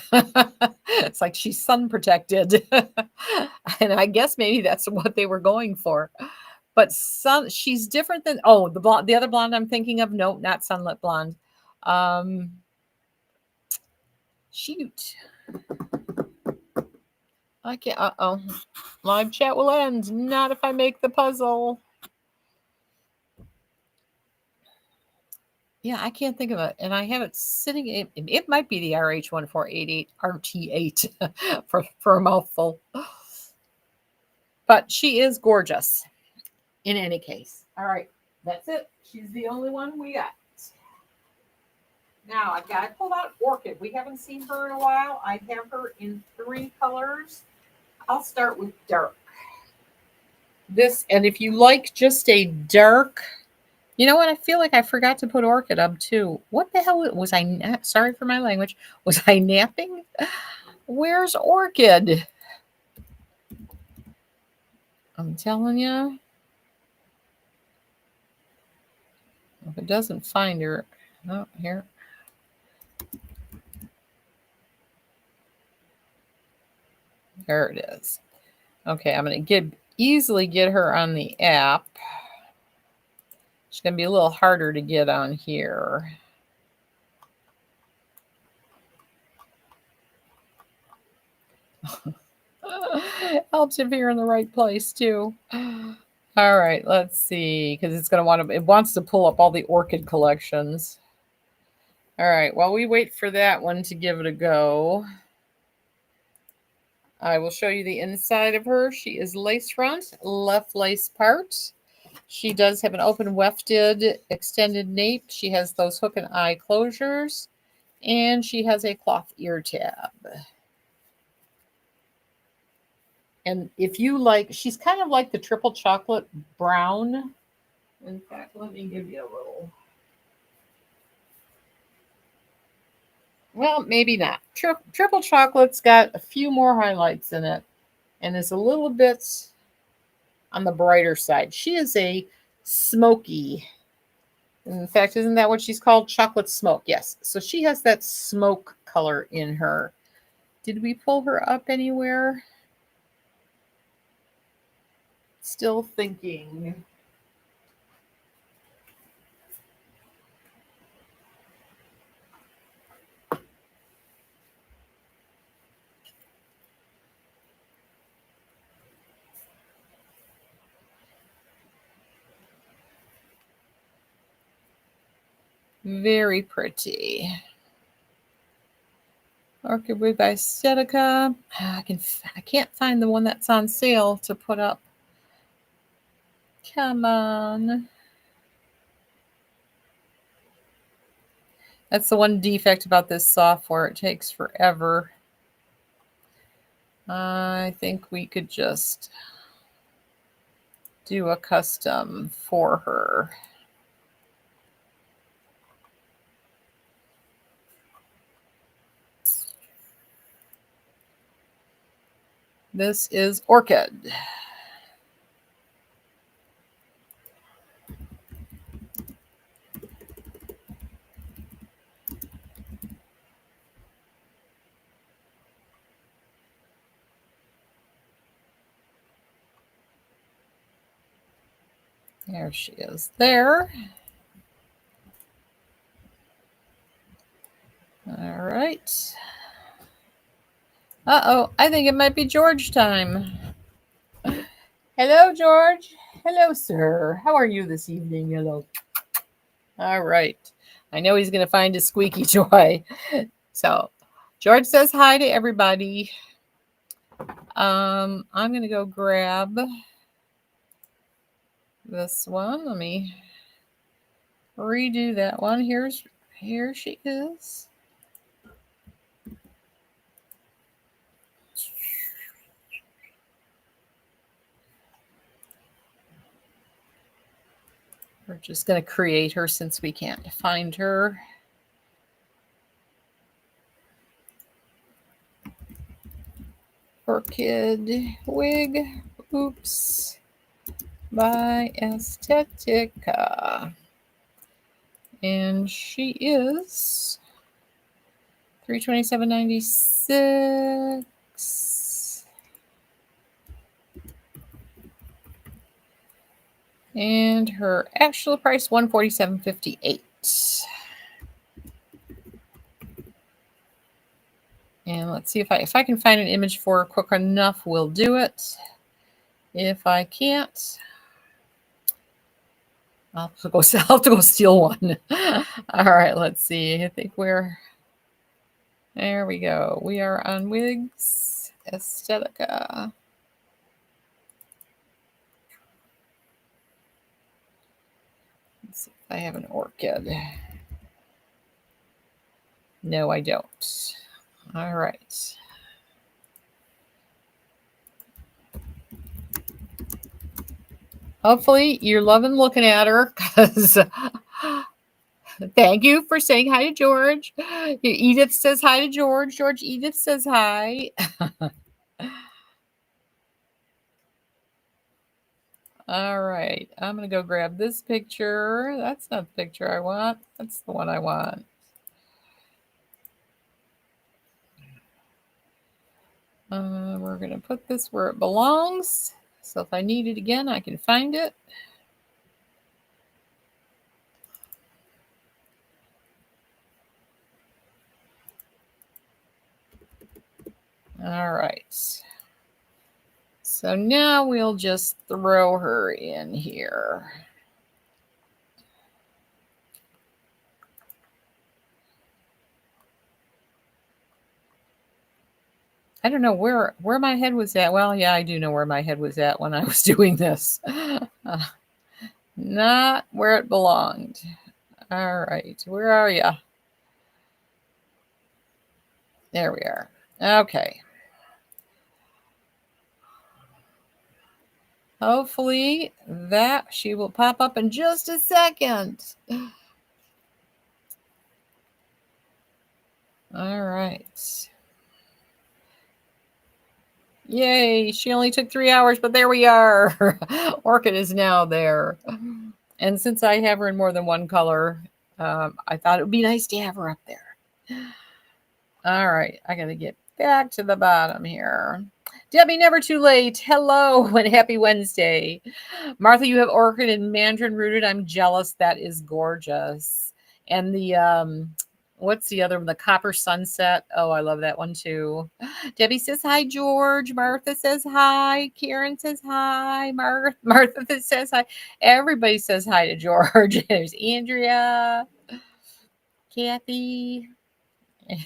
It's like she's sun protected. And I guess maybe that's what they were going for. But she's different than, the other blonde I'm thinking of. No, not sunlit blonde. Shoot. I can't, live chat will end. Not if I make the puzzle. Yeah, I can't think of it. And I have it sitting, it might be the RH1488 RT8 for a mouthful. But she is gorgeous in any case. All right, that's it. She's the only one we got. Now I've got to pull out Orchid. We haven't seen her in a while. I have her in 3 colors. I'll start with dark. This, and if you like just a dark, you know what? I feel like I forgot to put Orchid up too. What the hell was I? Sorry for my language. Was I napping? Where's Orchid? I'm telling you. If it doesn't find her, oh, here. There it is. Okay, I'm going to easily get her on the app. It's going to be a little harder to get on here. Helps if you're in the right place too. All right, let's see, because it's going to it wants to pull up all the Orchid collections. All right, while we wait for that one to give it a go, I will show you the inside of her. She is lace front, left lace part. She does have an open wefted extended nape. She has those hook and eye closures, and she has a cloth ear tab. And if you like, she's kind of like the triple chocolate brown. In fact, let me give you a little. Well, maybe not. Triple chocolate's got a few more highlights in it and is a little bit on the brighter side. She is a smoky. In fact, isn't that what she's called? Chocolate smoke. Yes. So she has that smoke color in her. Did we pull her up anywhere? Still thinking. Very pretty. Orchid Wig by Sedeca. I can't find the one that's on sale to put up. Come on. That's the one defect about this software. It takes forever. I think we could just do a custom for her. This is Orchid. There she is there. All right. Uh-oh, I think it might be George time. Hello, George. Hello, sir. How are you this evening? Hello. All right. I know he's going to find a squeaky toy. So, George says hi to everybody. I'm going to go grab this one. Let me redo that one. Here she is. We're just going to create her since we can't find her. Orchid Wig, oops, by Estetica. And she is $327.96. And her actual price, $147.58. And let's see if I can find an image for her quick enough, we'll do it. If I can't, I'll have to go steal one. All right, let's see. I think there we go. We are on Wigs, Estetica. I have an orchid. No, I don't. All right. Hopefully you're loving looking at her because thank you for saying hi to George. Edith says hi to George. George, Edith says hi. All right. I'm going to go grab this picture. That's not the picture I want. That's the one I want. We're going to put this where it belongs. So if I need it again, I can find it. All right. So now we'll just throw her in here. I don't know where my head was at. Well, yeah, I do know where my head was at when I was doing this. Not where it belonged. All right, where are you? There we are. Okay. Hopefully that she will pop up in just a second. All right. Yay, she only took 3 hours, but there we are. Orchid is now there. And since I have her in more than one color, I thought it would be nice to have her up there. All right, I got to get back to the bottom here. Debbie, never too late. Hello and happy Wednesday. Martha, you have orchid and mandarin rooted. I'm jealous. That is gorgeous. And the what's the other one? The copper sunset. Oh, I love that one too. Debbie says hi, George. Martha says hi. Karen says hi. Martha says hi. Everybody says hi to George. There's Andrea, Kathy.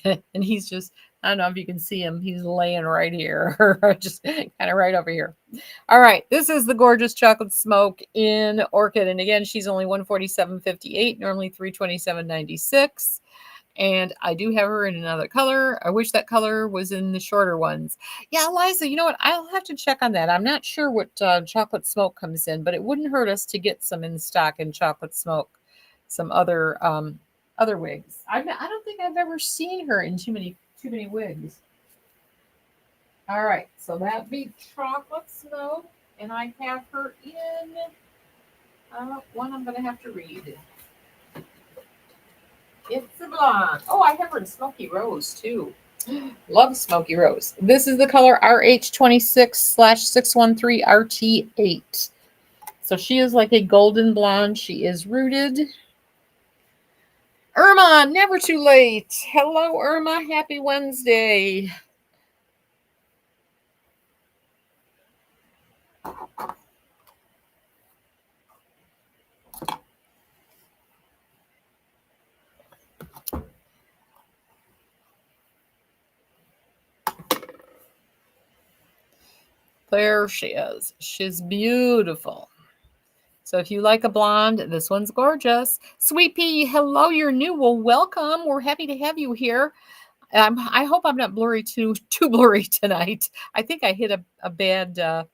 And he's just, I don't know if you can see him. He's laying right here, just kind of right over here. All right, this is the gorgeous chocolate smoke in orchid, and again, she's only $147.58, normally $327.96. And I do have her in another color. I wish that color was in the shorter ones. Yeah, Eliza, you know what? I'll have to check on that. I'm not sure what chocolate smoke comes in, but it wouldn't hurt us to get some in stock in chocolate smoke. Some other wigs. I don't think I've ever seen her in too many wigs. All right, so that be chocolate smoke, and I have her in one I'm going to have to read. It's a blonde. Oh, I have her in Smoky Rose too. Love Smoky Rose. This is the color RH26/613RT8. So she is like a golden blonde. She is rooted. Irma, never too late. Hello, Irma. Happy Wednesday. There she is. She's beautiful. So if you like a blonde, this one's gorgeous. Sweet Pea, hello, you're new. Well, welcome. We're happy to have you here. I hope I'm not too blurry tonight. I think I hit a bad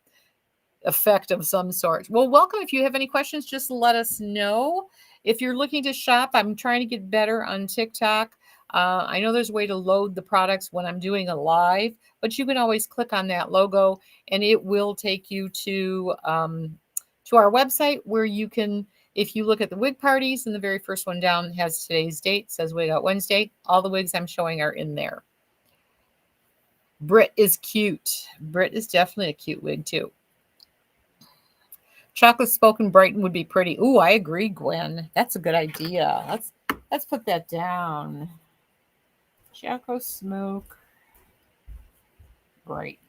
effect of some sort. Well, welcome. If you have any questions, just let us know. If you're looking to shop, I'm trying to get better on TikTok. I know there's a way to load the products when I'm doing a live, but you can always click on that logo and it will take you to our website where you can, if you look at the wig parties, and the very first one down has today's date, says Wig Out Wednesday. All the wigs I'm showing are in there. Brit is cute. Brit is definitely a cute wig too. Chocolate spoken Brighton would be pretty. Ooh, I agree, Gwen. That's a good idea. Let's put that down. Chocolate smoke Brighton.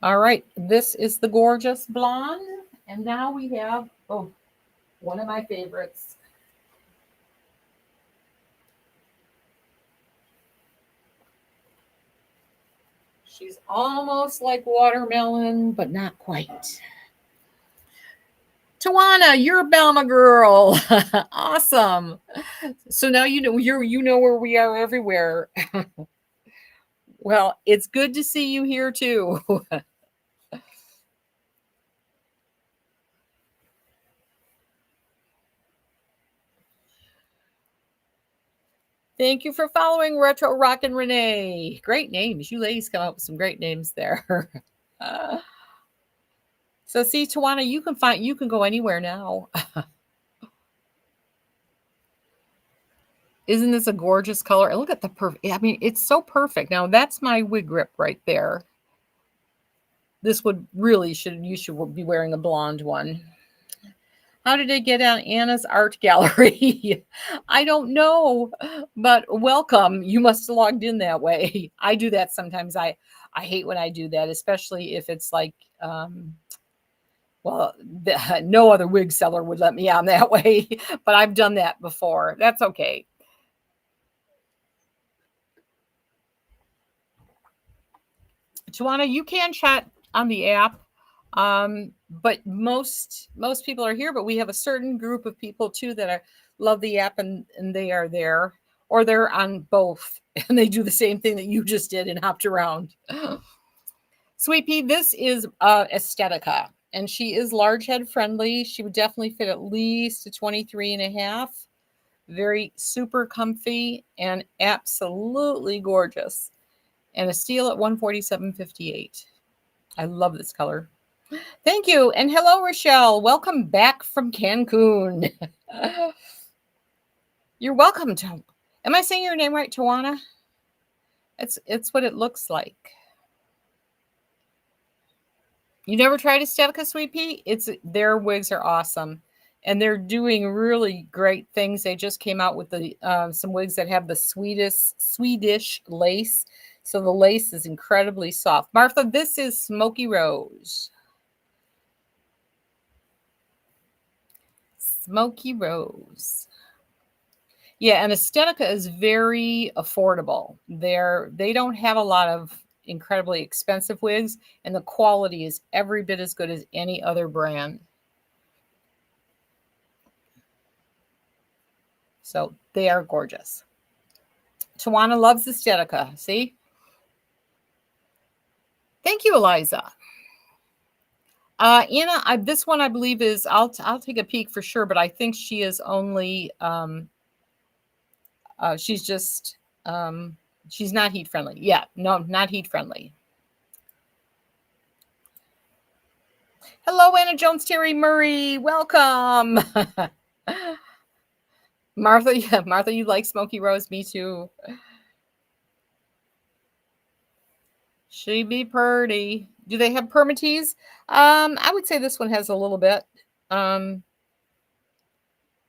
All right, this is the gorgeous blonde. And now we have, one of my favorites. She's almost like watermelon, but not quite. Tawana, you're a Bama girl. Awesome. So now you know where we are everywhere. Well, it's good to see you here too. Thank you for following Retro Rock and Renee. Great names. You ladies come up with some great names there. So see, Tawana, you can go anywhere now. Isn't this a gorgeous color? And look at the I mean, it's so perfect. Now that's my wig grip right there. This would really you should be wearing a blonde one. How did it get on Anna's art gallery? I don't know, but welcome. You must have logged in that way. I do that sometimes. I hate when I do that, especially if it's like well, no other wig seller would let me on that way, but I've done that before. That's okay. Joanna, you can chat on the app, but most people are here. But we have a certain group of people too that love the app and they are there, or they're on both and they do the same thing that you just did and hopped around. Sweet Pea, this is Aesthetica, and she is large head friendly. She would definitely fit at least a 23 and a half. Very super comfy and absolutely gorgeous. And a steal at 147.58. I love this color. Thank you. And hello, Rochelle. Welcome back from Cancun. You're welcome to. Am I saying your name right, Tawana? It's what it looks like. You never tried Estetica, Sweet Pea? Their wigs are awesome. And they're doing really great things. They just came out with the some wigs that have the Swedish lace. So the lace is incredibly soft. Martha, this is Smoky Rose. Smoky Rose. Yeah, and Estetica is very affordable. They don't have a lot of incredibly expensive wigs, and the quality is every bit as good as any other brand. So they are gorgeous. Tawana loves Estetica. See? Thank you, Eliza. Anna, this one I believe is I'll take a peek for sure, but I think she is only she's just she's not heat friendly. Yeah, no, not heat friendly. Hello, Anna Jones, Terry Murray, welcome. Martha, yeah, Martha, you like Smoky Rose? Me too. She be pretty. Do they have permatease? I would say this one has a little bit.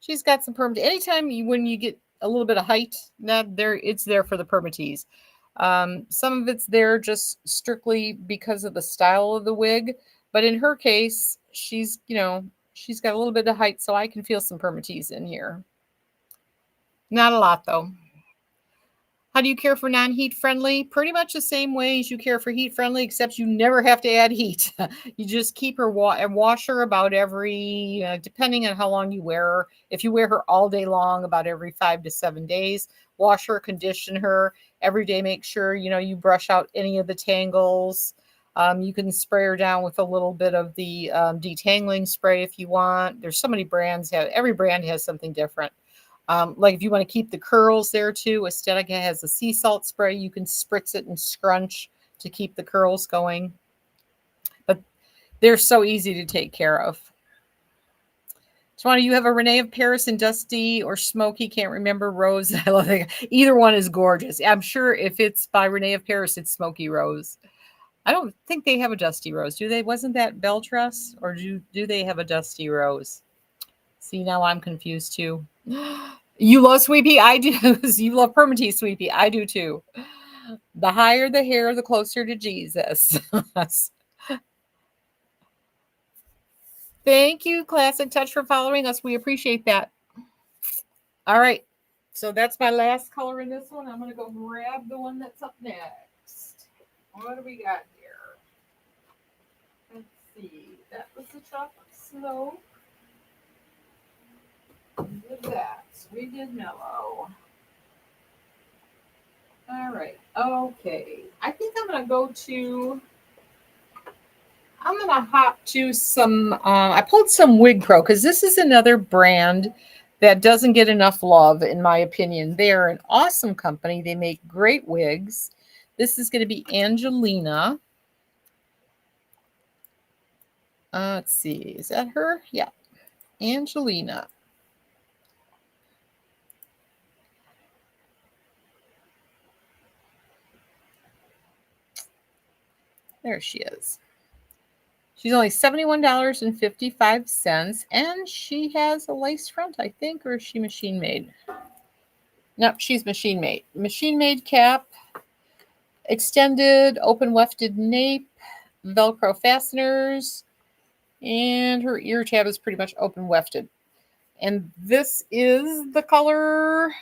She's got some permatease. Anytime when you get a little bit of height, it's there for the permatease. Some of it's there just strictly because of the style of the wig, but in her case, she's got a little bit of height, so I can feel some permatease in here. Not a lot though. How do you care for non-heat friendly? Pretty much the same way as you care for heat friendly, except you never have to add heat. You just keep her and wash her about every, depending on how long you wear her. If you wear her all day long, about every 5 to 7 days, wash her, condition her every day. Make sure, you brush out any of the tangles. You can spray her down with a little bit of the detangling spray if you want. There's so many brands. Every brand has something different. Like if you want to keep the curls there too, Aesthetica has a sea salt spray. You can spritz it and scrunch to keep the curls going. But they're so easy to take care of. Tawana, you have a Renee of Paris and Dusty or Smoky, can't remember, Rose. I love it. Either one is gorgeous. I'm sure if it's by Renee of Paris, it's Smoky Rose. I don't think they have a Dusty Rose. Do they? Wasn't that Beltress? Or do they have a Dusty Rose? See, now I'm confused too. You love Sweet Pea? I do. You love permatease, Sweet Pea? I do too. The higher the hair, the closer to Jesus. Thank you, Classic Touch, for following us. We appreciate that. All right. So that's my last color in this one. I'm going to go grab the one that's up next. What do we got here? Let's see. That was the chocolate snow. We did that. We did mellow. All right. Okay. I think I'm going to go to. I'm going to hop to some. I pulled some Wig Pro because this is another brand that doesn't get enough love, in my opinion. They are an awesome company. They make great wigs. This is going to be Angelina. Let's see. Is that her? Yeah. Angelina. There she is. She's only $71.55, and she has a lace front, I think, or is she machine made? No, she's machine made. Machine made cap, extended, open wefted nape, Velcro fasteners, and her ear tab is pretty much open wefted. And this is the color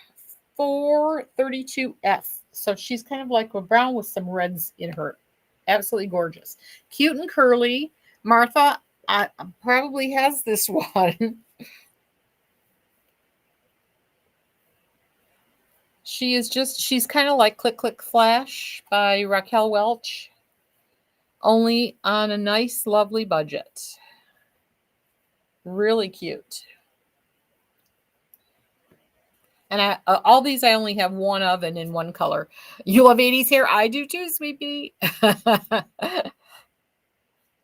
432F. So she's kind of like a brown with some reds in her. Absolutely gorgeous. Cute and curly. Martha probably has this one. She's kind of like Click Click Flash by Raquel Welch, only on a nice, lovely budget. Really cute. And all these, I only have one of and in one color. You love 80s hair? I do too, sweetie.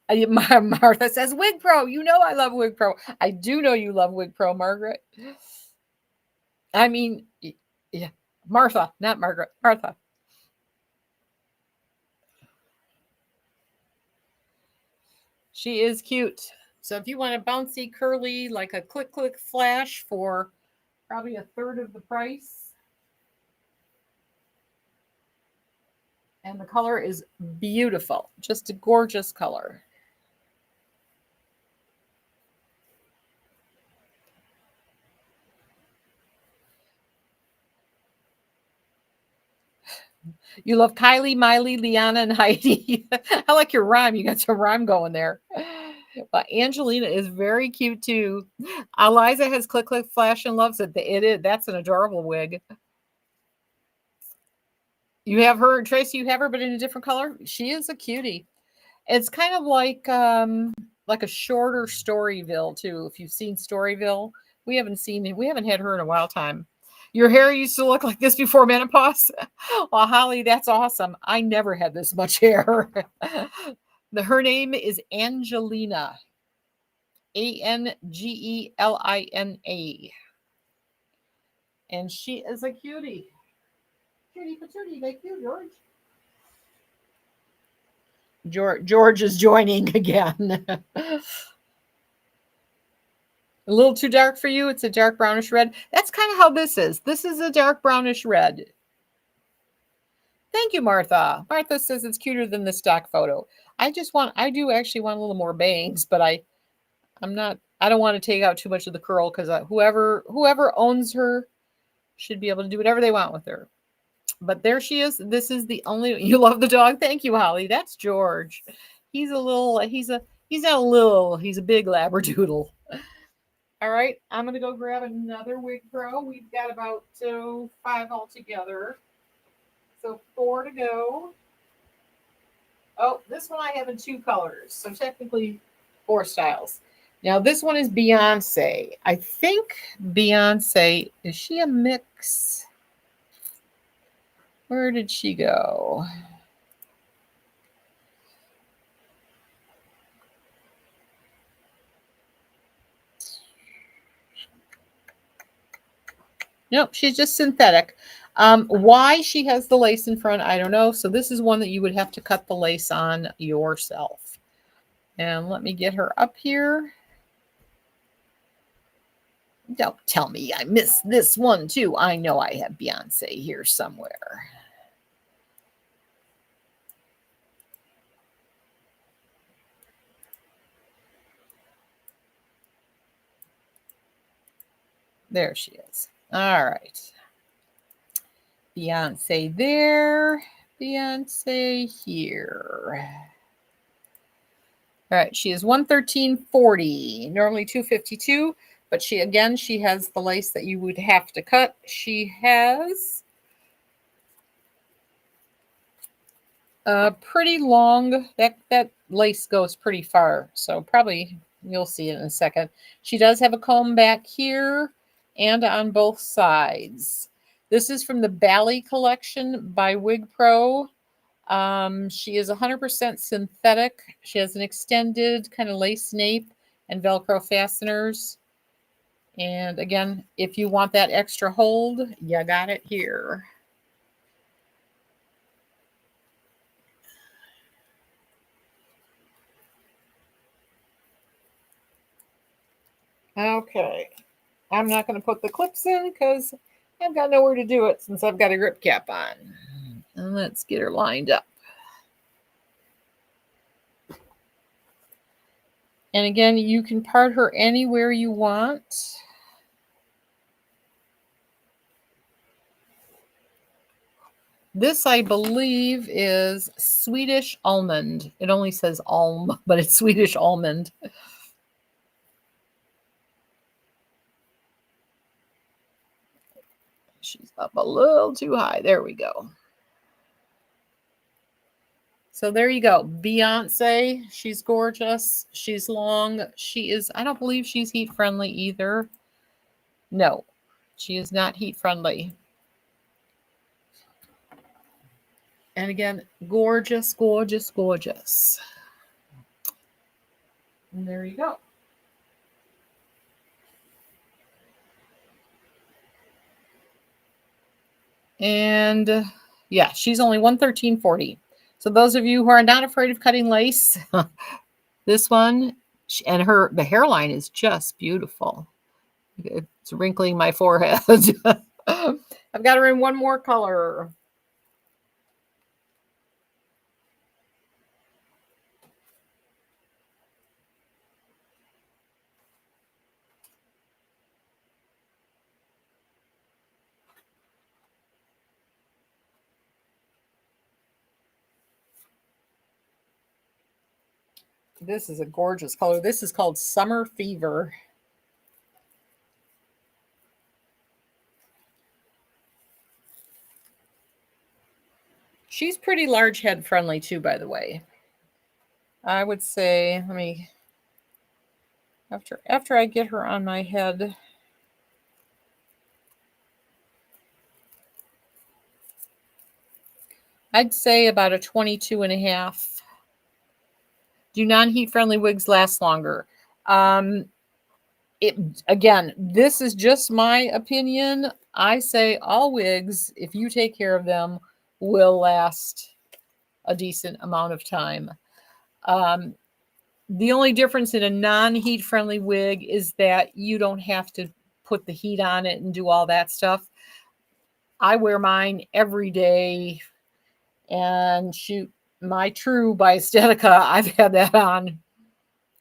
Martha says, Wig Pro. You know I love Wig Pro. I do know you love Wig Pro, Margaret. I mean, yeah, Martha, not Margaret. Martha. She is cute. So if you want a bouncy, curly, like a Click Click Flash for probably a third of the price. And the color is beautiful. Just a gorgeous color. You love Kylie, Miley, Liana, and Heidi. I like your rhyme. You got some rhyme going there. But Angelina is very cute too. Eliza has Click Click Flash and loves it. It is. That's an adorable wig. You have her, Tracy. You have her, but in a different color. She is a cutie. It's kind of like a shorter Storyville too. If you've seen Storyville, we haven't seen it. We haven't had her in a while time. Your hair used to look like this before menopause. Well, Holly, that's awesome. I never had this much hair. Her name is Angelina. Angelina. And she is a cutie. Cutie patootie, like you, George. George is joining again. A little too dark for you. It's a dark brownish red. That's kind of how this is. This is a dark brownish red. Thank you, Martha. Martha says it's cuter than the stock photo. I do actually want a little more bangs, but I don't want to take out too much of the curl because whoever owns her should be able to do whatever they want with her. But there she is. This is the only. You love the dog. Thank you, Holly. That's George. He's a big labradoodle. All right, I'm gonna go grab another Wig Pro. We've got about 5 altogether, so 4 to go. Oh, this one I have in 2 colors, so technically 4 styles. Now this one is Beyonce. I think Beyonce, is she a mix? Where did she go? Nope, she's just synthetic. Why she has the lace in front, I don't know. So this is one that you would have to cut the lace on yourself. And let me get her up here. Don't tell me I missed this one too. I know I have Beyonce here somewhere. There she is. All right. Beyonce there. Beyonce here. All right, she is $113.40, normally $252. But she has the lace that you would have to cut. She has pretty long, that lace goes pretty far. So probably you'll see it in a second. She does have a comb back here and on both sides. This is from the Bally collection by Wig Pro. She is 100% synthetic. She has an extended kind of lace nape and Velcro fasteners. And again, if you want that extra hold, you got it here. Okay. I'm not going to put the clips in because I've got nowhere to do it since I've got a grip cap on. And let's get her lined up. And again, you can part her anywhere you want. This, I believe, is Swedish almond. It only says alm, but it's Swedish almond. She's up a little too high. There we go. So there you go. Beyonce, she's gorgeous. She's long. She is, I don't believe she's heat friendly either. No, she is not heat friendly. And again, gorgeous, gorgeous, gorgeous. And there you go. And yeah, she's only $113.40. So those of you who are not afraid of cutting lace, this one, and the hairline is just beautiful. It's wrinkling my forehead. I've got her in one more color. This is a gorgeous color. This is called Summer Fever. She's pretty large head friendly too, by the way. I would say, let me, after I get her on my head, I'd say about a 22.5. Do non-heat friendly wigs last longer? Again, this is just my opinion. I say all wigs, if you take care of them, will last a decent amount of time. The only difference in a non-heat friendly wig is that you don't have to put the heat on it and do all that stuff. I wear mine every day, and shoot, my True by Estetica, I've had that on,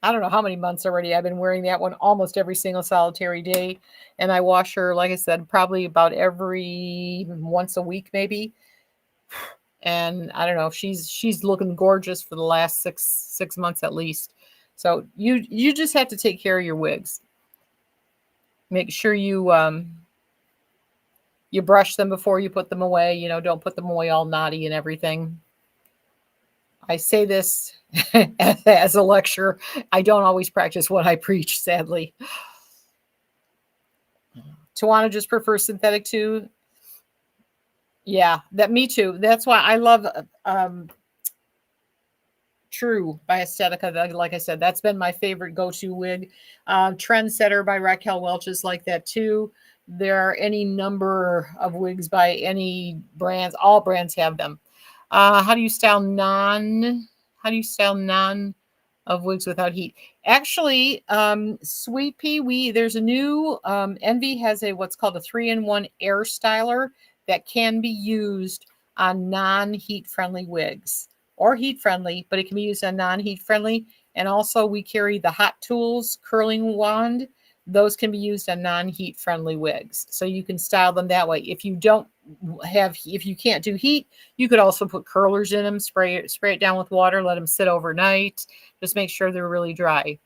I don't know how many months already. I've been wearing that one almost every single solitary day. And I wash her, like I said, probably about every once a week, maybe. And I don't know, she's looking gorgeous for the last six months at least. So you just have to take care of your wigs. Make sure you brush them before you put them away. You know, don't put them away all knotty and everything. I say this as a lecture. I don't always practice what I preach, sadly. Tawana just prefers synthetic too. Yeah, me too. That's why I love True by Estetica. Like I said, that's been my favorite go-to wig. Trendsetter by Raquel Welch is like that too. There are any number of wigs by any brands. All brands have them. How do you style none of wigs without heat? Actually, Sweet Pea, there's a new Envy has what's called a 3-in-1 air styler that can be used on non-heat friendly wigs or heat friendly, but it can be used on non-heat friendly. And also we carry the Hot Tools curling wand. Those can be used on non-heat friendly wigs. So you can style them that way. If you can't do heat, you could also put curlers in them, spray it down with water, let them sit overnight. Just make sure they're really dry.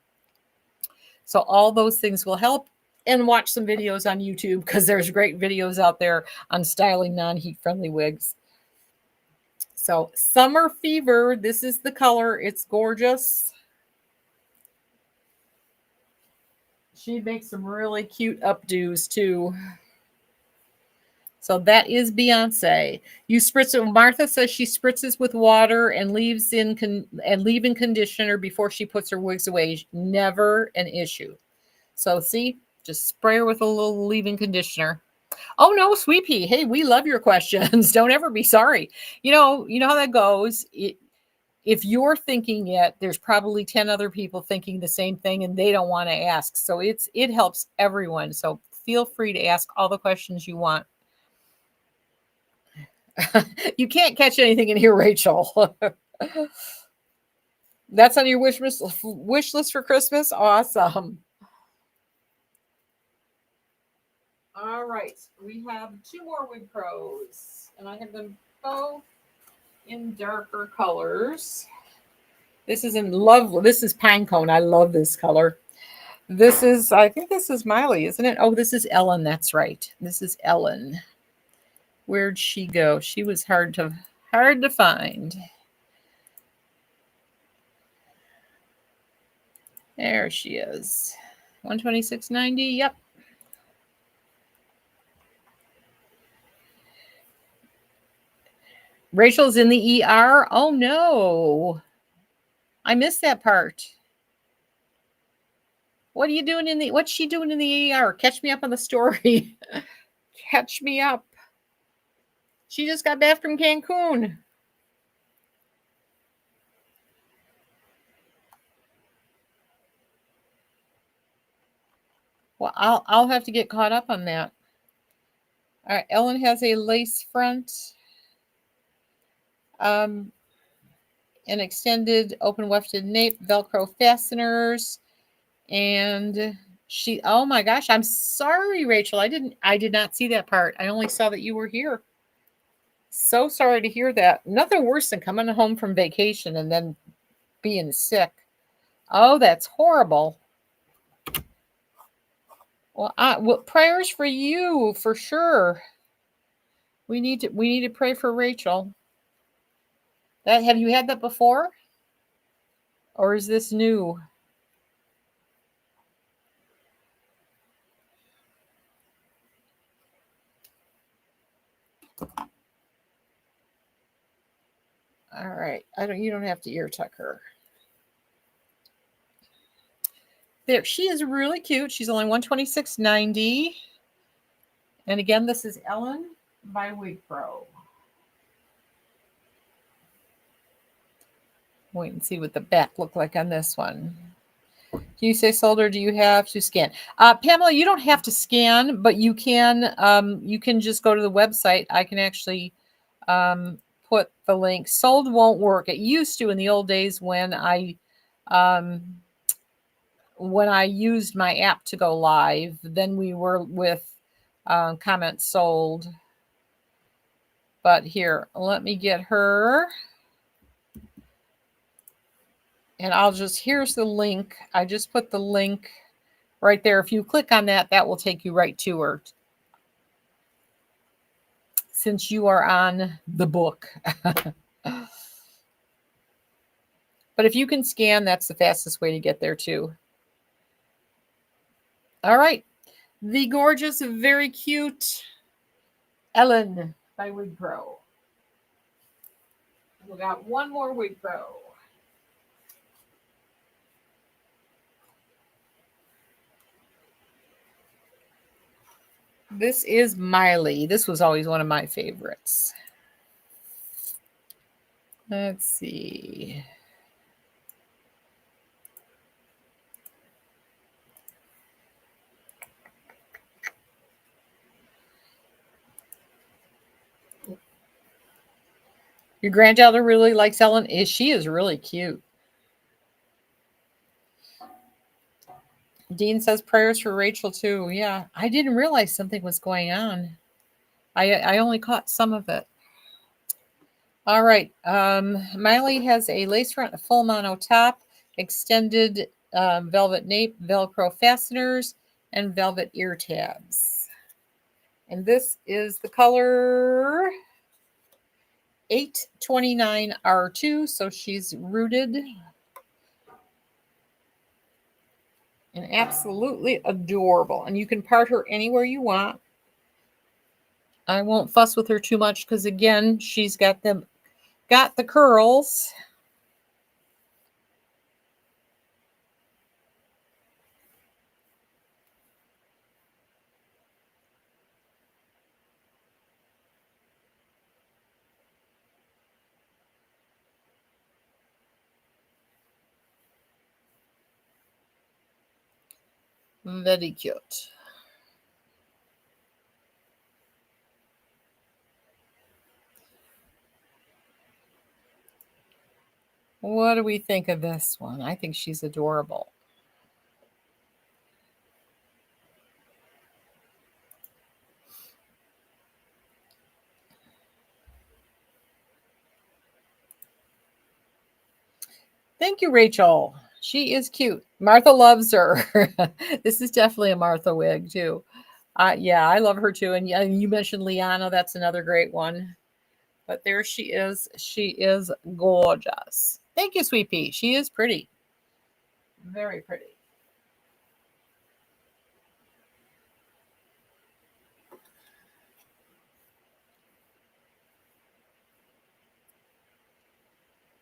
So all those things will help. and watch some videos on YouTube because there's great videos out there on styling non-heat friendly wigs. So Summer Fever, this is the color. It's gorgeous. She makes some really cute updos too. So that is Beyonce. You spritz it. Martha says she spritzes with water and leaves in leave-in conditioner before she puts her wigs away. Never an issue. So see, just spray her with a little leave-in conditioner. Oh no, Sweet Pea. Hey, we love your questions. Don't ever be sorry. You know how that goes. If you're thinking it, there's probably 10 other people thinking the same thing and they don't want to ask. So it helps everyone. So feel free to ask all the questions you want. You can't catch anything in here, Rachel. That's on your wish list for Christmas? Awesome. All right. We have 2 more Wig Pros, and I have them both in darker colors. This is This is Pinecone. I love this color. I think this is Miley, isn't it? Oh, this is Ellen. That's right. This is Ellen. Where'd she go? She was hard to find. There she is. 126.90. Yep. Rachel's in the ER. Oh no. I missed that part. What's she doing in the ER? Catch me up on the story. Catch me up. She just got back from Cancun. Well, I'll have to get caught up on that. All right, Ellen has a lace front, an extended open wefted nape, Velcro fasteners, and oh my gosh, I'm sorry, Rachel. I did not see that part. I only saw that you were here. So sorry to hear that. Nothing worse than coming home from vacation and then being sick. Oh, that's horrible. Well, prayers for you for sure. We need to pray for Rachel. Have you had that before? Or is this new? All right. You don't have to ear tuck her. There, she is really cute. She's only $126.90. And again, this is Ellen by Wig Pro. Wait and see what the back look like on this one. Can you say sold, or do you have to scan? Pamela, you don't have to scan, but you can just go to the website. I can actually put the link. Sold won't work. It used to in the old days when I used my app to go live. Then we were with comment sold. But here, let me get her. And here's the link. I just put the link right there. If you click on that, that will take you right to her. Since you are on the book. But if you can scan, that's the fastest way to get there too. All right. The gorgeous, very cute Ellen by Wig Pro. We got one more Wig Pro. This is Miley. This was always one of my favorites. Let's see. Your granddaughter really likes Ellen. She is really cute. Dean says prayers for Rachel too. Yeah, I didn't realize something was going on. I only caught some of it. All right. Miley has a lace front, a full mono top, extended velvet nape, Velcro fasteners, and velvet ear tabs. And this is the color 829R2, so she's rooted and absolutely adorable. And you can part her anywhere you want. I won't fuss with her too much because, again, she's got the curls. Very cute. What do we think of this one? I think she's adorable. Thank you, Rachel. She is cute. Martha loves her. This is definitely a Martha wig, too. Yeah, I love her, too. And yeah, you mentioned Liana. That's another great one. But there she is. She is gorgeous. Thank you, Sweet Pea. She is pretty. Very pretty.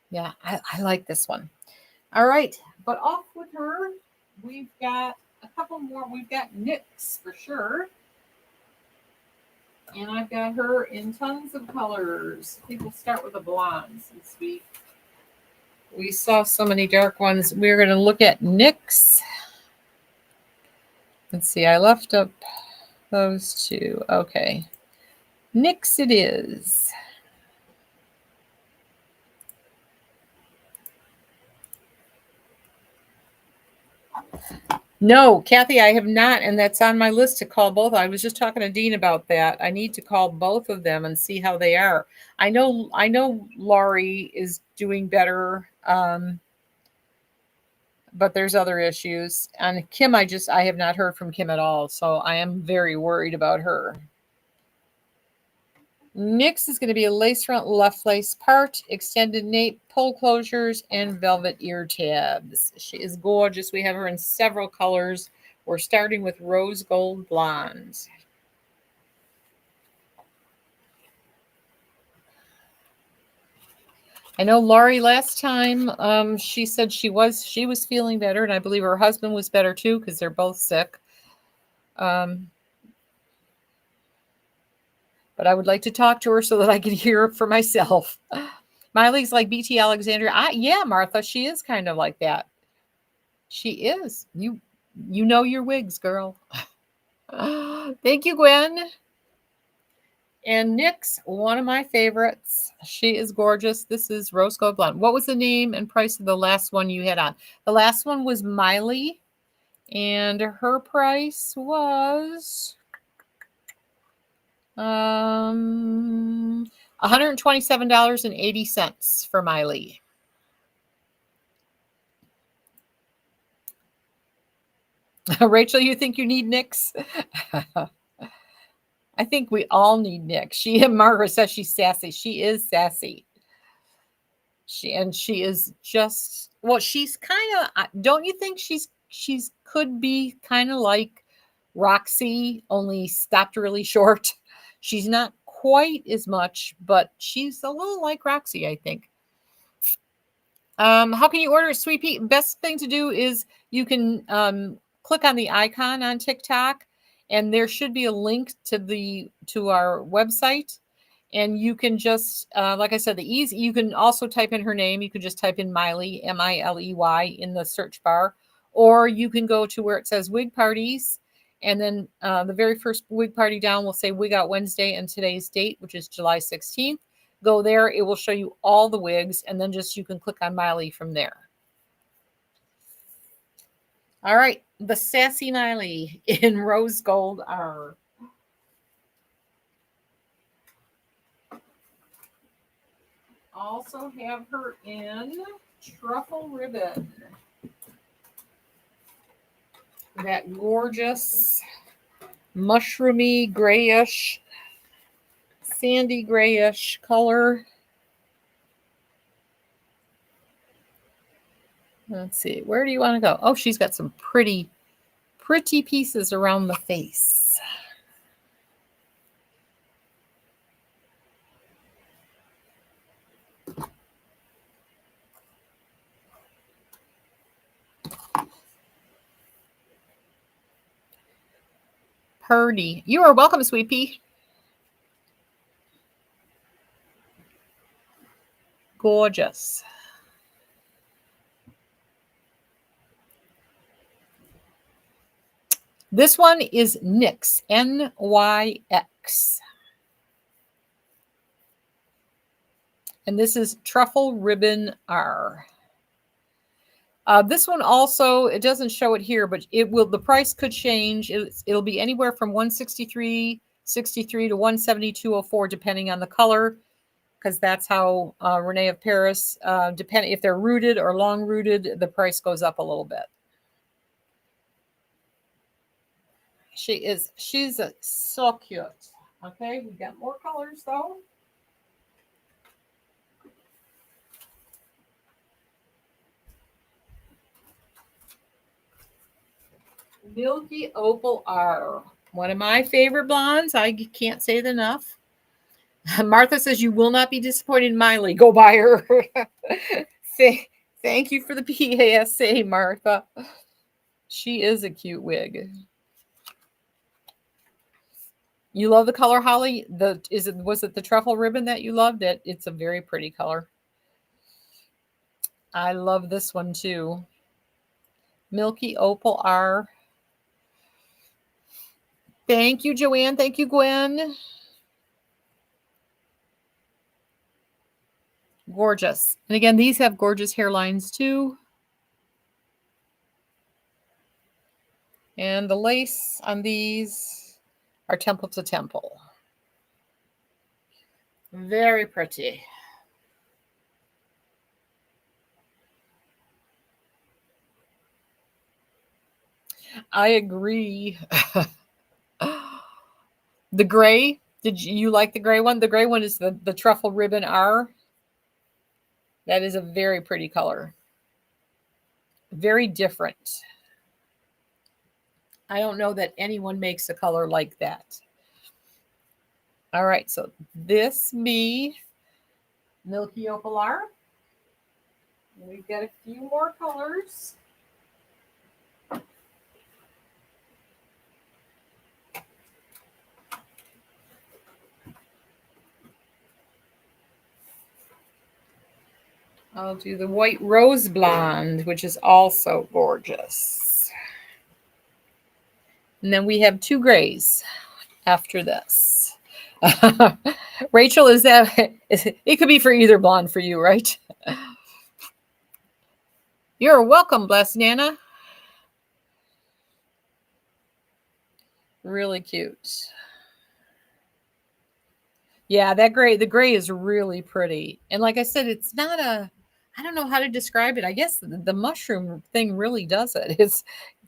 Yeah, I like this one. All right, but off with her. We've got a couple more. We've got NYX for sure. And I've got her in tons of colors. I think we'll start with a blonde since we saw so many dark ones. We're going to look at NYX. Let's see, I left up those two. Okay. NYX it is. No, Kathy, I have not, and that's on my list to call both. I was just talking to Dean about that. I need to call both of them and see how they are. I know Laurie is doing better, but there's other issues. And Kim, I have not heard from Kim at all, so I am very worried about her. NYX is going to be a lace front, left lace part, extended nape, pull closures, and velvet ear tabs. She is gorgeous. We have her in several colors. We're starting with rose gold blonde. I know Laurie last time she said she was feeling better, and I believe her husband was better too because they're both sick. But I would like to talk to her so that I can hear it for myself. Miley's like BT Alexandria. Yeah, Martha, she is kind of like that. She is. You know your wigs, girl. Thank you, Gwen. And NYX, one of my favorites. She is gorgeous. This is Rose Gold Blonde. What was the name and price of the last one you had on? The last one was Miley, and her price was $127.80 for Miley. Rachel, you think you need NYX? I think we all need NYX. Margaret says she's sassy. She is sassy. She is just, well, she's kind of, don't you think she's could be kind of like Roxy, only stopped really short. She's not quite as much, but she's a little like Roxy, I think. How can you order a Sweet Pea? Best thing to do is you can click on the icon on TikTok, and there should be a link to our website. And you can just, like I said, you can also type in her name. You can just type in Miley, Miley, in the search bar. Or you can go to where it says Wig Parties. And then the very first wig party down will say Wig Out Wednesday and today's date, which is July 16th. Go there. It will show you all the wigs. And then you can click on Miley from there. All right. The Sassy Miley in rose gold R. Also have her in truffle ribbon. that gorgeous mushroomy grayish, sandy grayish color. Let's see, where do you want to go? Oh, she's got some pretty pieces around the face. Purdy. You are welcome, Sweet Pea. Gorgeous. This one is NYX, N-Y-X. And this is Truffle Ribbon R. This one also, it doesn't show it here, but it will. The price could change. It'll be anywhere from $163.63 to $172.04, depending on the color, because that's how Renee of Paris, depending if they're rooted or long rooted, the price goes up a little bit. She's so cute. Okay, we got more colors though. Milky Opal R, one of my favorite blondes. I can't say it enough. Martha says you will not be disappointed in Miley. Go buy her. Thank you for the PASA, Martha. She is a cute wig. You love the color, Holly? Was it the truffle ribbon that you loved? It's a very pretty color. I love this one too. Milky Opal R. Thank you, Joanne. Thank you, Gwen. Gorgeous. And again, these have gorgeous hairlines too. And the lace on these are temple to temple. Very pretty. I agree. The gray, did you like the gray one? The gray one is the Truffle Ribbon R. That is a very pretty color. Very different. I don't know that anyone makes a color like that. All right, so this be Milky Opal R. We've got a few more colors. I'll do the White Rose Blonde, which is also gorgeous. And then we have two grays after this. Rachel, it could be for either blonde for you, right? You're welcome, blessed Nana. Really cute. Yeah, the gray is really pretty. And like I said, it's not I don't know how to describe it. I guess the mushroom thing really does it.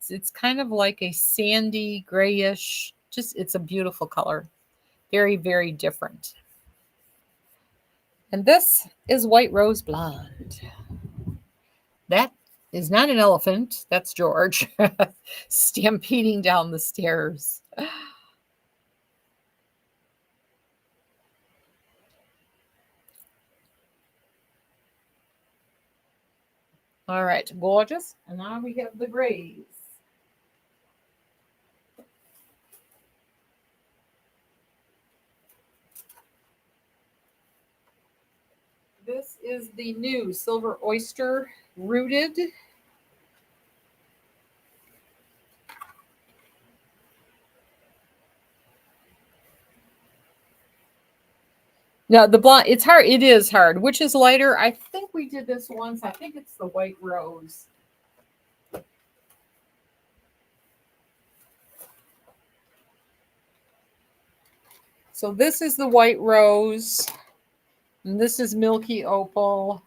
It's kind of like a sandy grayish, it's a beautiful color. Very, very different. And this is White Rose Blonde. That is not an elephant. That's George stampeding down the stairs. All right, gorgeous. And now we have the grays. This is the new Silver Oyster Rooted. No, the blonde, it's hard. It is hard. Which is lighter? I think we did this once. I think it's the White Rose. So this is the White Rose. And this is Milky Opal.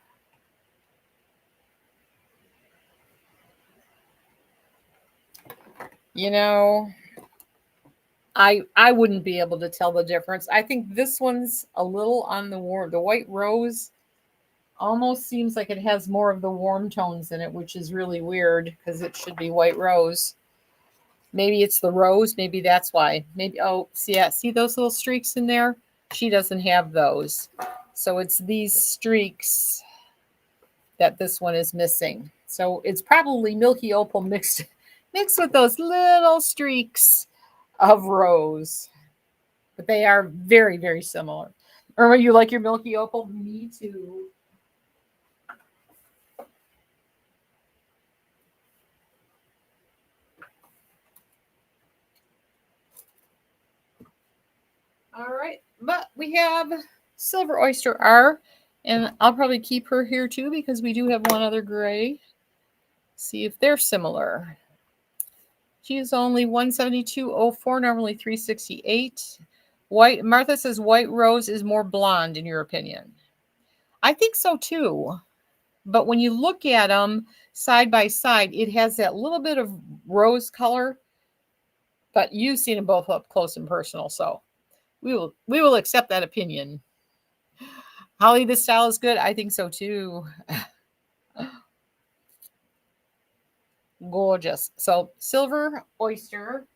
You know, I wouldn't be able to tell the difference. I think this one's a little on the warm. The white rose almost seems like it has more of the warm tones in it, which is really weird because it should be white rose. Maybe it's the rose. Maybe that's why. Maybe, oh, see, yeah, see those little streaks in there? She doesn't have those. So it's these streaks that this one is missing. So it's probably milky opal mixed with those little streaks of rose. But they are very, very similar. Irma, you like your milky opal? Me too. All right. But we have Silver Oyster R, and I'll probably keep her here too because we do have one other gray. See if they're similar. She is only 172.04, normally 368. White Martha says white rose is more blonde in your opinion. I think so too. But when you look at them side by side, it has that little bit of rose color. But you've seen them both up close and personal, so we will accept that opinion. Holly, this style is good. I think so too. Gorgeous. So silver oyster,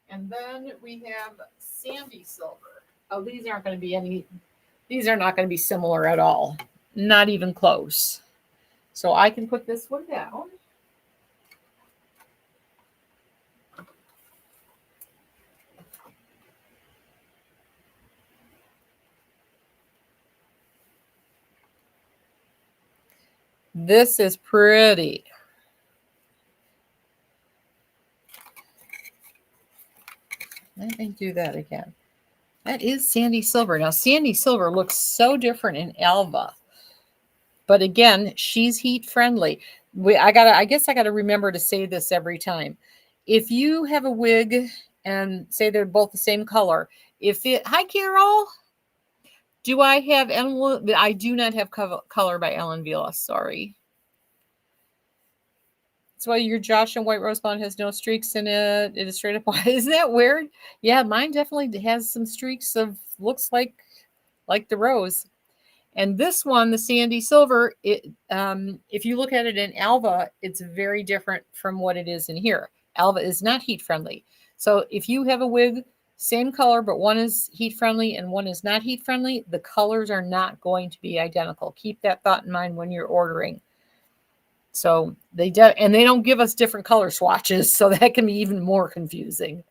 and then we have sandy silver. Oh, these aren't going to be any. These are not going to be similar at all. Not even close. So I can put this one down. This is pretty. Let me do that again. That is sandy silver. Now, sandy silver looks so different in Alva. But again, she's heat friendly. I guess I gotta remember to say this every time. If you have a wig and say they're both the same color, hi Carol, do I have Ellen? I do not have color by Ellen Vila. Sorry. That's why your Josh and White Rose Blonde has no streaks in it. It is straight up white. Isn't that weird? Yeah, mine definitely has some streaks of looks like the rose. And this one, the sandy silver, if you look at it in Alva, it's very different from what it is in here. Alva is not heat friendly. So if you have a wig, same color, but one is heat friendly and one is not heat friendly, the colors are not going to be identical. Keep that thought in mind when you're ordering. So they don't give us different color swatches, so that can be even more confusing.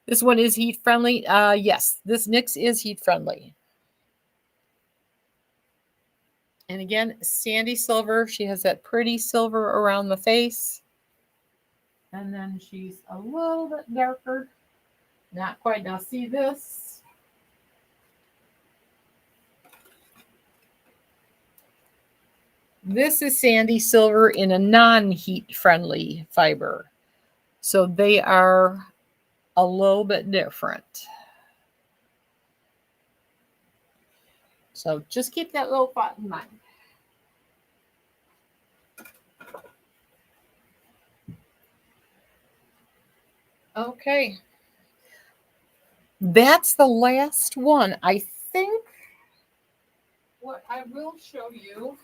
This one is heat friendly. Yes, this NYX is heat friendly. And again, sandy silver. She has that pretty silver around the face. And then she's a little bit darker. Not quite. Now see this? This is sandy silver in a non-heat friendly fiber. So they are a little bit different. So just keep that little thought in mind. Okay. That's the last one. I think what I will show you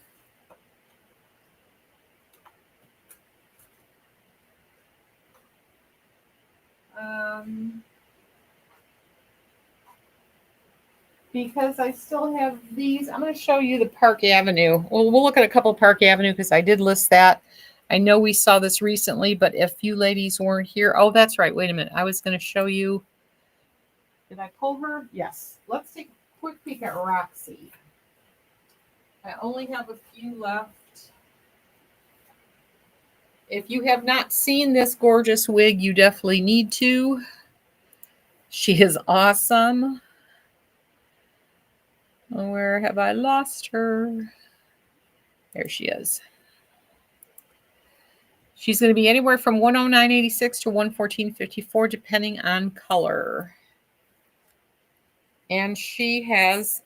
because I still have these. I'm going to show you the Park Avenue. Well, we'll look at a couple of Park Avenue because I did list that. I know we saw this recently, but if you ladies weren't here, oh, that's right. Wait a minute. I was going to show you. Did I pull her? Yes. Let's take a quick peek at Roxy. I only have a few left. If you have not seen this gorgeous wig, you definitely need to. She is awesome. Where have I lost her? There she is. She's going to be anywhere from 109.86 to 114.54, depending on color. And she has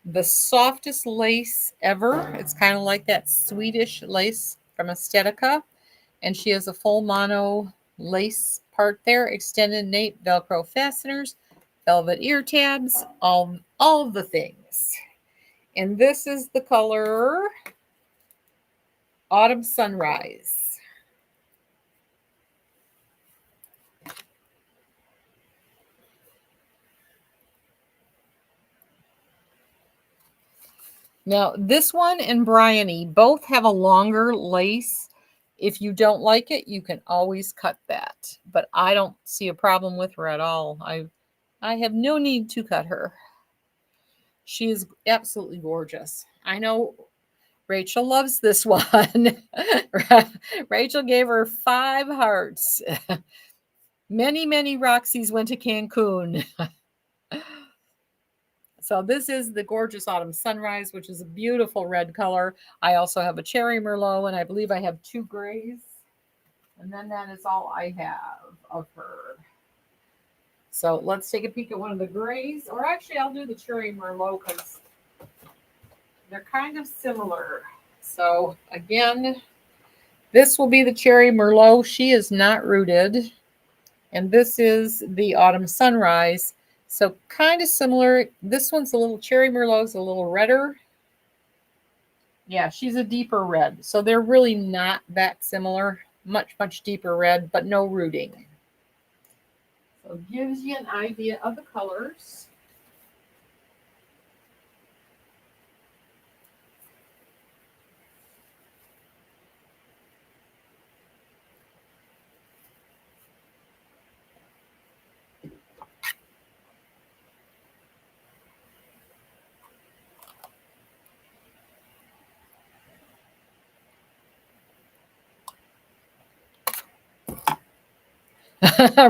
the softest lace ever. It's kind of like that Swedish lace from Estetica. And she has a full mono lace part there, extended nape, Velcro fasteners, velvet ear tabs, all the things. And this is the color Autumn Sunrise. Now, this one and Bryony both have a longer lace. If you don't like it, you can always cut that. But I don't see a problem with her at all. I have no need to cut her. She is absolutely gorgeous. I know Rachel loves this one. Rachel gave her 5 hearts. Many, many Roxy's went to Cancun. So this is the gorgeous Autumn Sunrise, which is a beautiful red color. I also have a Cherry Merlot, and I believe I have 2 grays. And then that is all I have of her. So let's take a peek at one of the grays. Or actually, I'll do the Cherry Merlot because they're kind of similar. So again, this will be the Cherry Merlot. She is not rooted. And this is the Autumn Sunrise. So kind of similar. This one's a little Cherry Merlot's a little redder. Yeah, she's a deeper red. So they're really not that similar. Much, much deeper red, but no rooting. So it gives you an idea of the colors.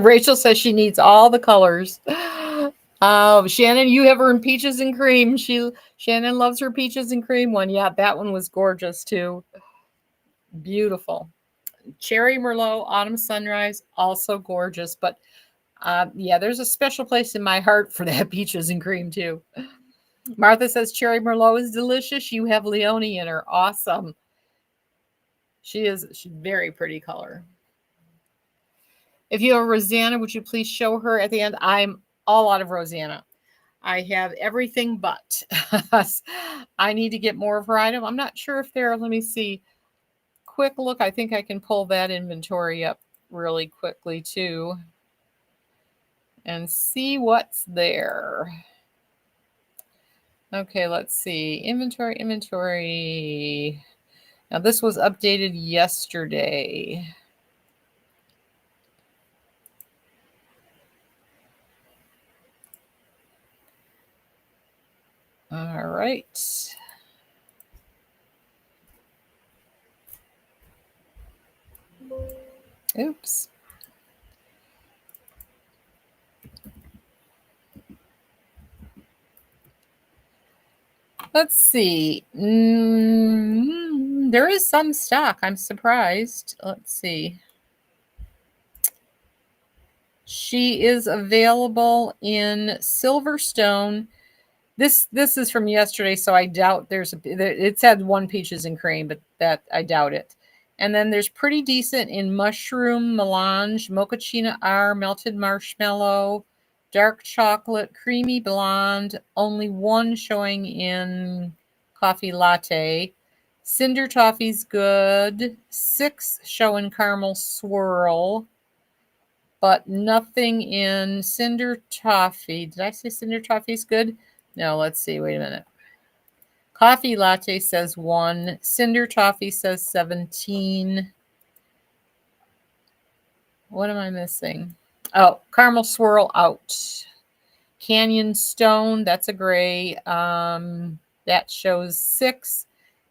Rachel says she needs all the colors. Shannon, you have her in peaches and cream. Shannon loves her peaches and cream one. Yeah, that one was gorgeous too. Beautiful. Cherry Merlot, Autumn Sunrise, also gorgeous. But yeah, there's a special place in my heart for that peaches and cream too. Martha says Cherry Merlot is delicious. You have Leonie in her. Awesome. She's very pretty color. If you have Rosanna, would you please show her at the end? I'm all out of Rosanna. I have everything but. I need to get more of her item. I'm not sure if they're, let me see. Quick look. I think I can pull that inventory up really quickly too and see what's there. Okay, let's see. Inventory. Now this was updated yesterday. All right. Oops. Let's see. There is some stock. I'm surprised. Let's see. She is available in Silverstone. This is from yesterday, so I doubt it said 1 peaches and cream, but that I doubt it. And then there's pretty decent in mushroom melange, mochaccino R, melted marshmallow, dark chocolate, creamy blonde, only 1 showing in coffee latte. Cinder toffee's good. 6 showing caramel swirl, but nothing in cinder toffee. Did I say cinder toffee's good? No, let's see. Wait a minute. Coffee latte says 1. Cinder toffee says 17. What am I missing? Oh, caramel swirl out. Canyon stone, that's a gray. That shows 6.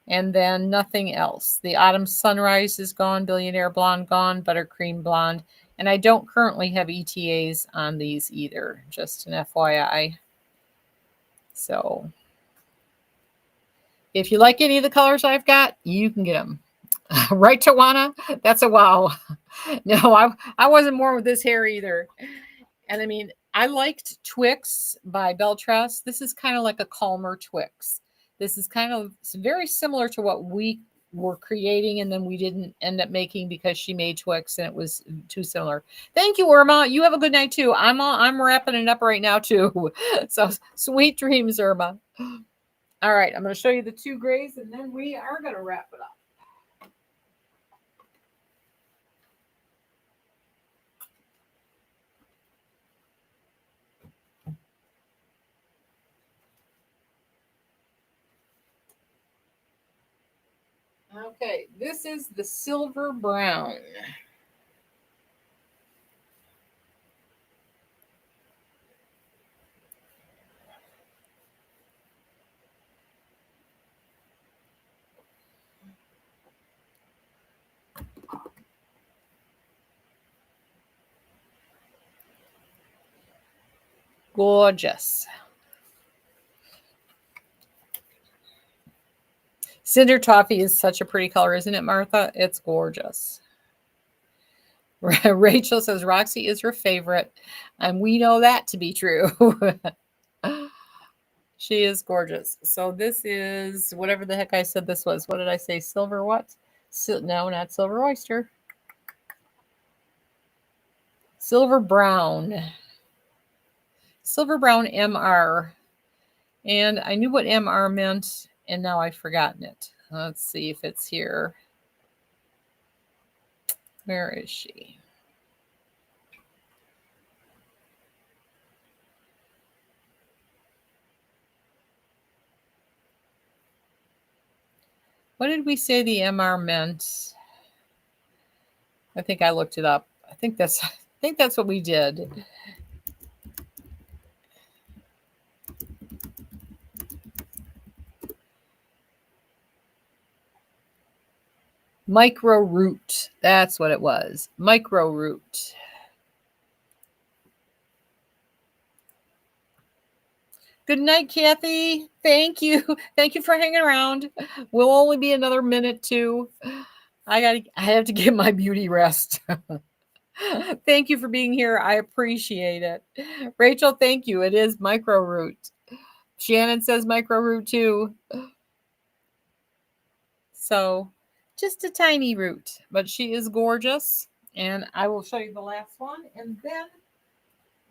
And then nothing else. The autumn sunrise is gone. Billionaire blonde gone. Buttercream blonde. And I don't currently have ETAs on these either. Just an FYI. So if you like any of the colors I've got, you can get them. Right, Tawana? That's a wow. No, I wasn't born with this hair either. And I mean, I liked Twix by Beltress. This is kind of like a calmer Twix. This is kind of very similar to what we were creating and then we didn't end up making because she made Twix and it was too similar. Thank you, Irma. You have a good night too. I'm wrapping it up right now too. So sweet dreams, Irma. All right, I'm going to show you the two grays and then we are going to wrap it up. Okay, this is the silver brown. Gorgeous. Cinder toffee is such a pretty color, isn't it, Martha? It's gorgeous. Rachel says Roxy is her favorite, and we know that to be true. She is gorgeous. So this is whatever the heck I said this was. What did I say? Silver what? No, not silver oyster. Silver brown. Silver brown MR. And I knew what MR meant, and now I've forgotten it. Let's see if it's here. Where is she? What did we say the MR meant? I think I looked it up. I think that's what we did. Micro root. That's what it was. Micro root. Good night, Kathy. Thank you. Thank you for hanging around. We'll only be another minute too. I have to get my beauty rest. Thank you for being here. I appreciate it. Rachel, thank you. It is micro root. Shannon says micro root too. So just a tiny root, but she is gorgeous. And I will show you the last one, and then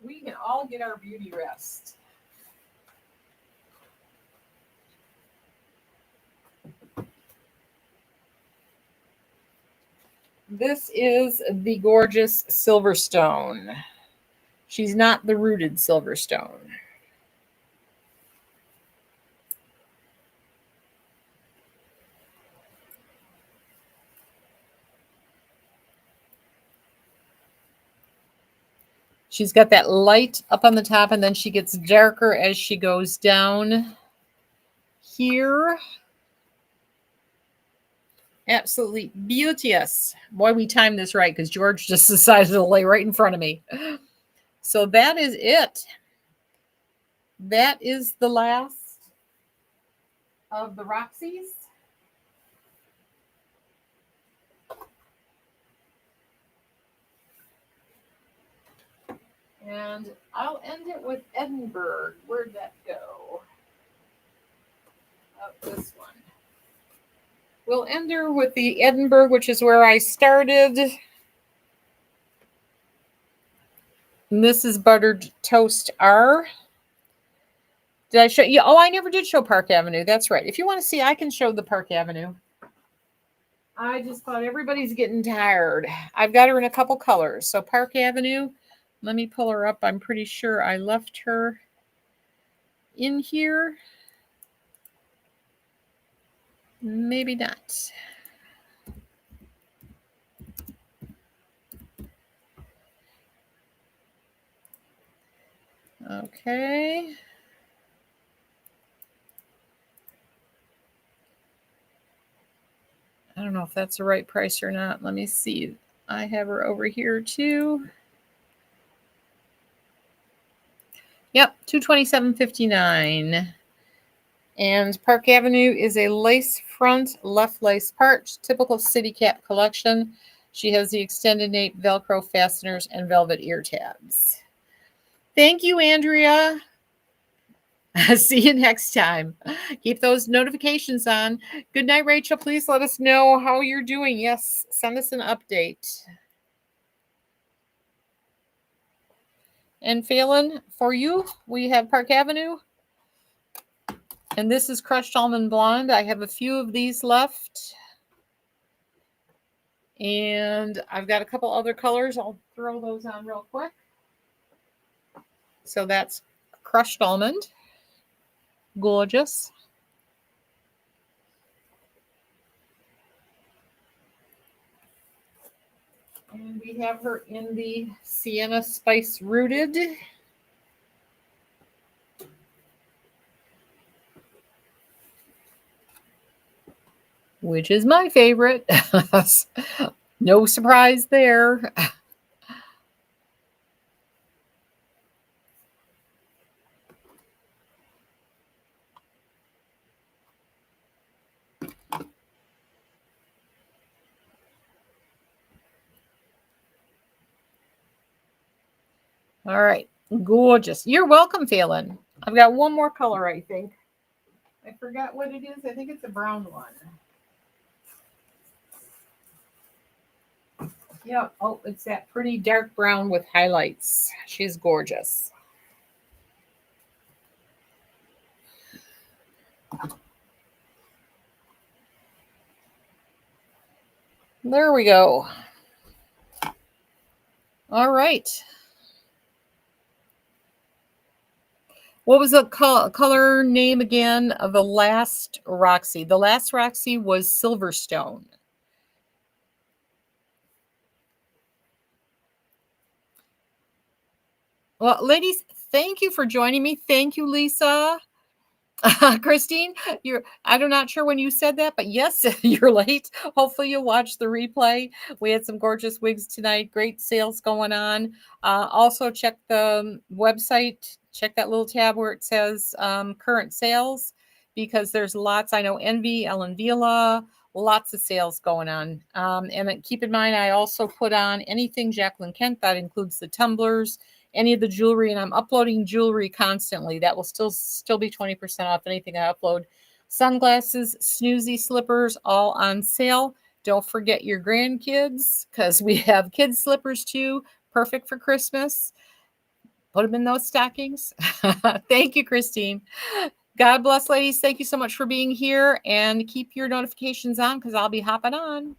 we can all get our beauty rest. This is the gorgeous Silverstone. She's not the rooted Silverstone. She's got that light up on the top, and then she gets darker as she goes down here. Absolutely beauteous. Boy, we timed this right because George just decided to lay right in front of me. So that is it. That is the last of the Roxy's. And I'll end it with Edinburgh. Where'd that go? Oh, this one. We'll end her with the Edinburgh, which is where I started. And this is Buttered Toast R. Did I show you? Oh, I never did show Park Avenue. That's right. If you want to see, I can show the Park Avenue. I just thought everybody's getting tired. I've got her in a couple colors. So Park Avenue, let me pull her up. I'm pretty sure I left her in here. Maybe not. Okay. I don't know if that's the right price or not. Let me see. I have her over here too. Yep, $227.59. And Park Avenue is a lace front, left lace part, typical City Cap collection. She has the extended nape, Velcro fasteners, and velvet ear tabs. Thank you, Andrea. See you next time. Keep those notifications on. Good night, Rachel. Please let us know how you're doing. Yes, send us an update. And Phelan, for you, we have Park Avenue. And this is Crushed Almond Blonde. I have a few of these left. And I've got a couple other colors. I'll throw those on real quick. So that's Crushed Almond. Gorgeous. And we have her in the Sienna Spice Rooted. Which is my favorite. No surprise there. All right. Gorgeous. You're welcome, Phelan. I've got one more color, I think. I forgot what it is. I think it's a brown one. Yeah. Oh, it's that pretty dark brown with highlights. She's gorgeous. There we go. All right. What was the color name again of the last Roxy? The last Roxy was Silverstone. Well, ladies, thank you for joining me. Thank you, Lisa. Christine, I'm not sure when you said that, but yes, you're late. Hopefully you'll watch the replay. We had some gorgeous wigs tonight. Great sales going on. Also check the website. Check that little tab where it says current sales, because there's lots. I know Envy, Ellen Vila, lots of sales going on. And keep in mind, I also put on anything Jacqueline Kent. That includes the tumblers, any of the jewelry, and I'm uploading jewelry constantly. That will still be 20% off anything I upload. Sunglasses, snoozy slippers, all on sale. Don't forget your grandkids, because we have kids slippers too, perfect for Christmas. Put them in those stockings. Thank you, Christine. God bless, ladies. Thank you so much for being here, and keep your notifications on, because I'll be hopping on.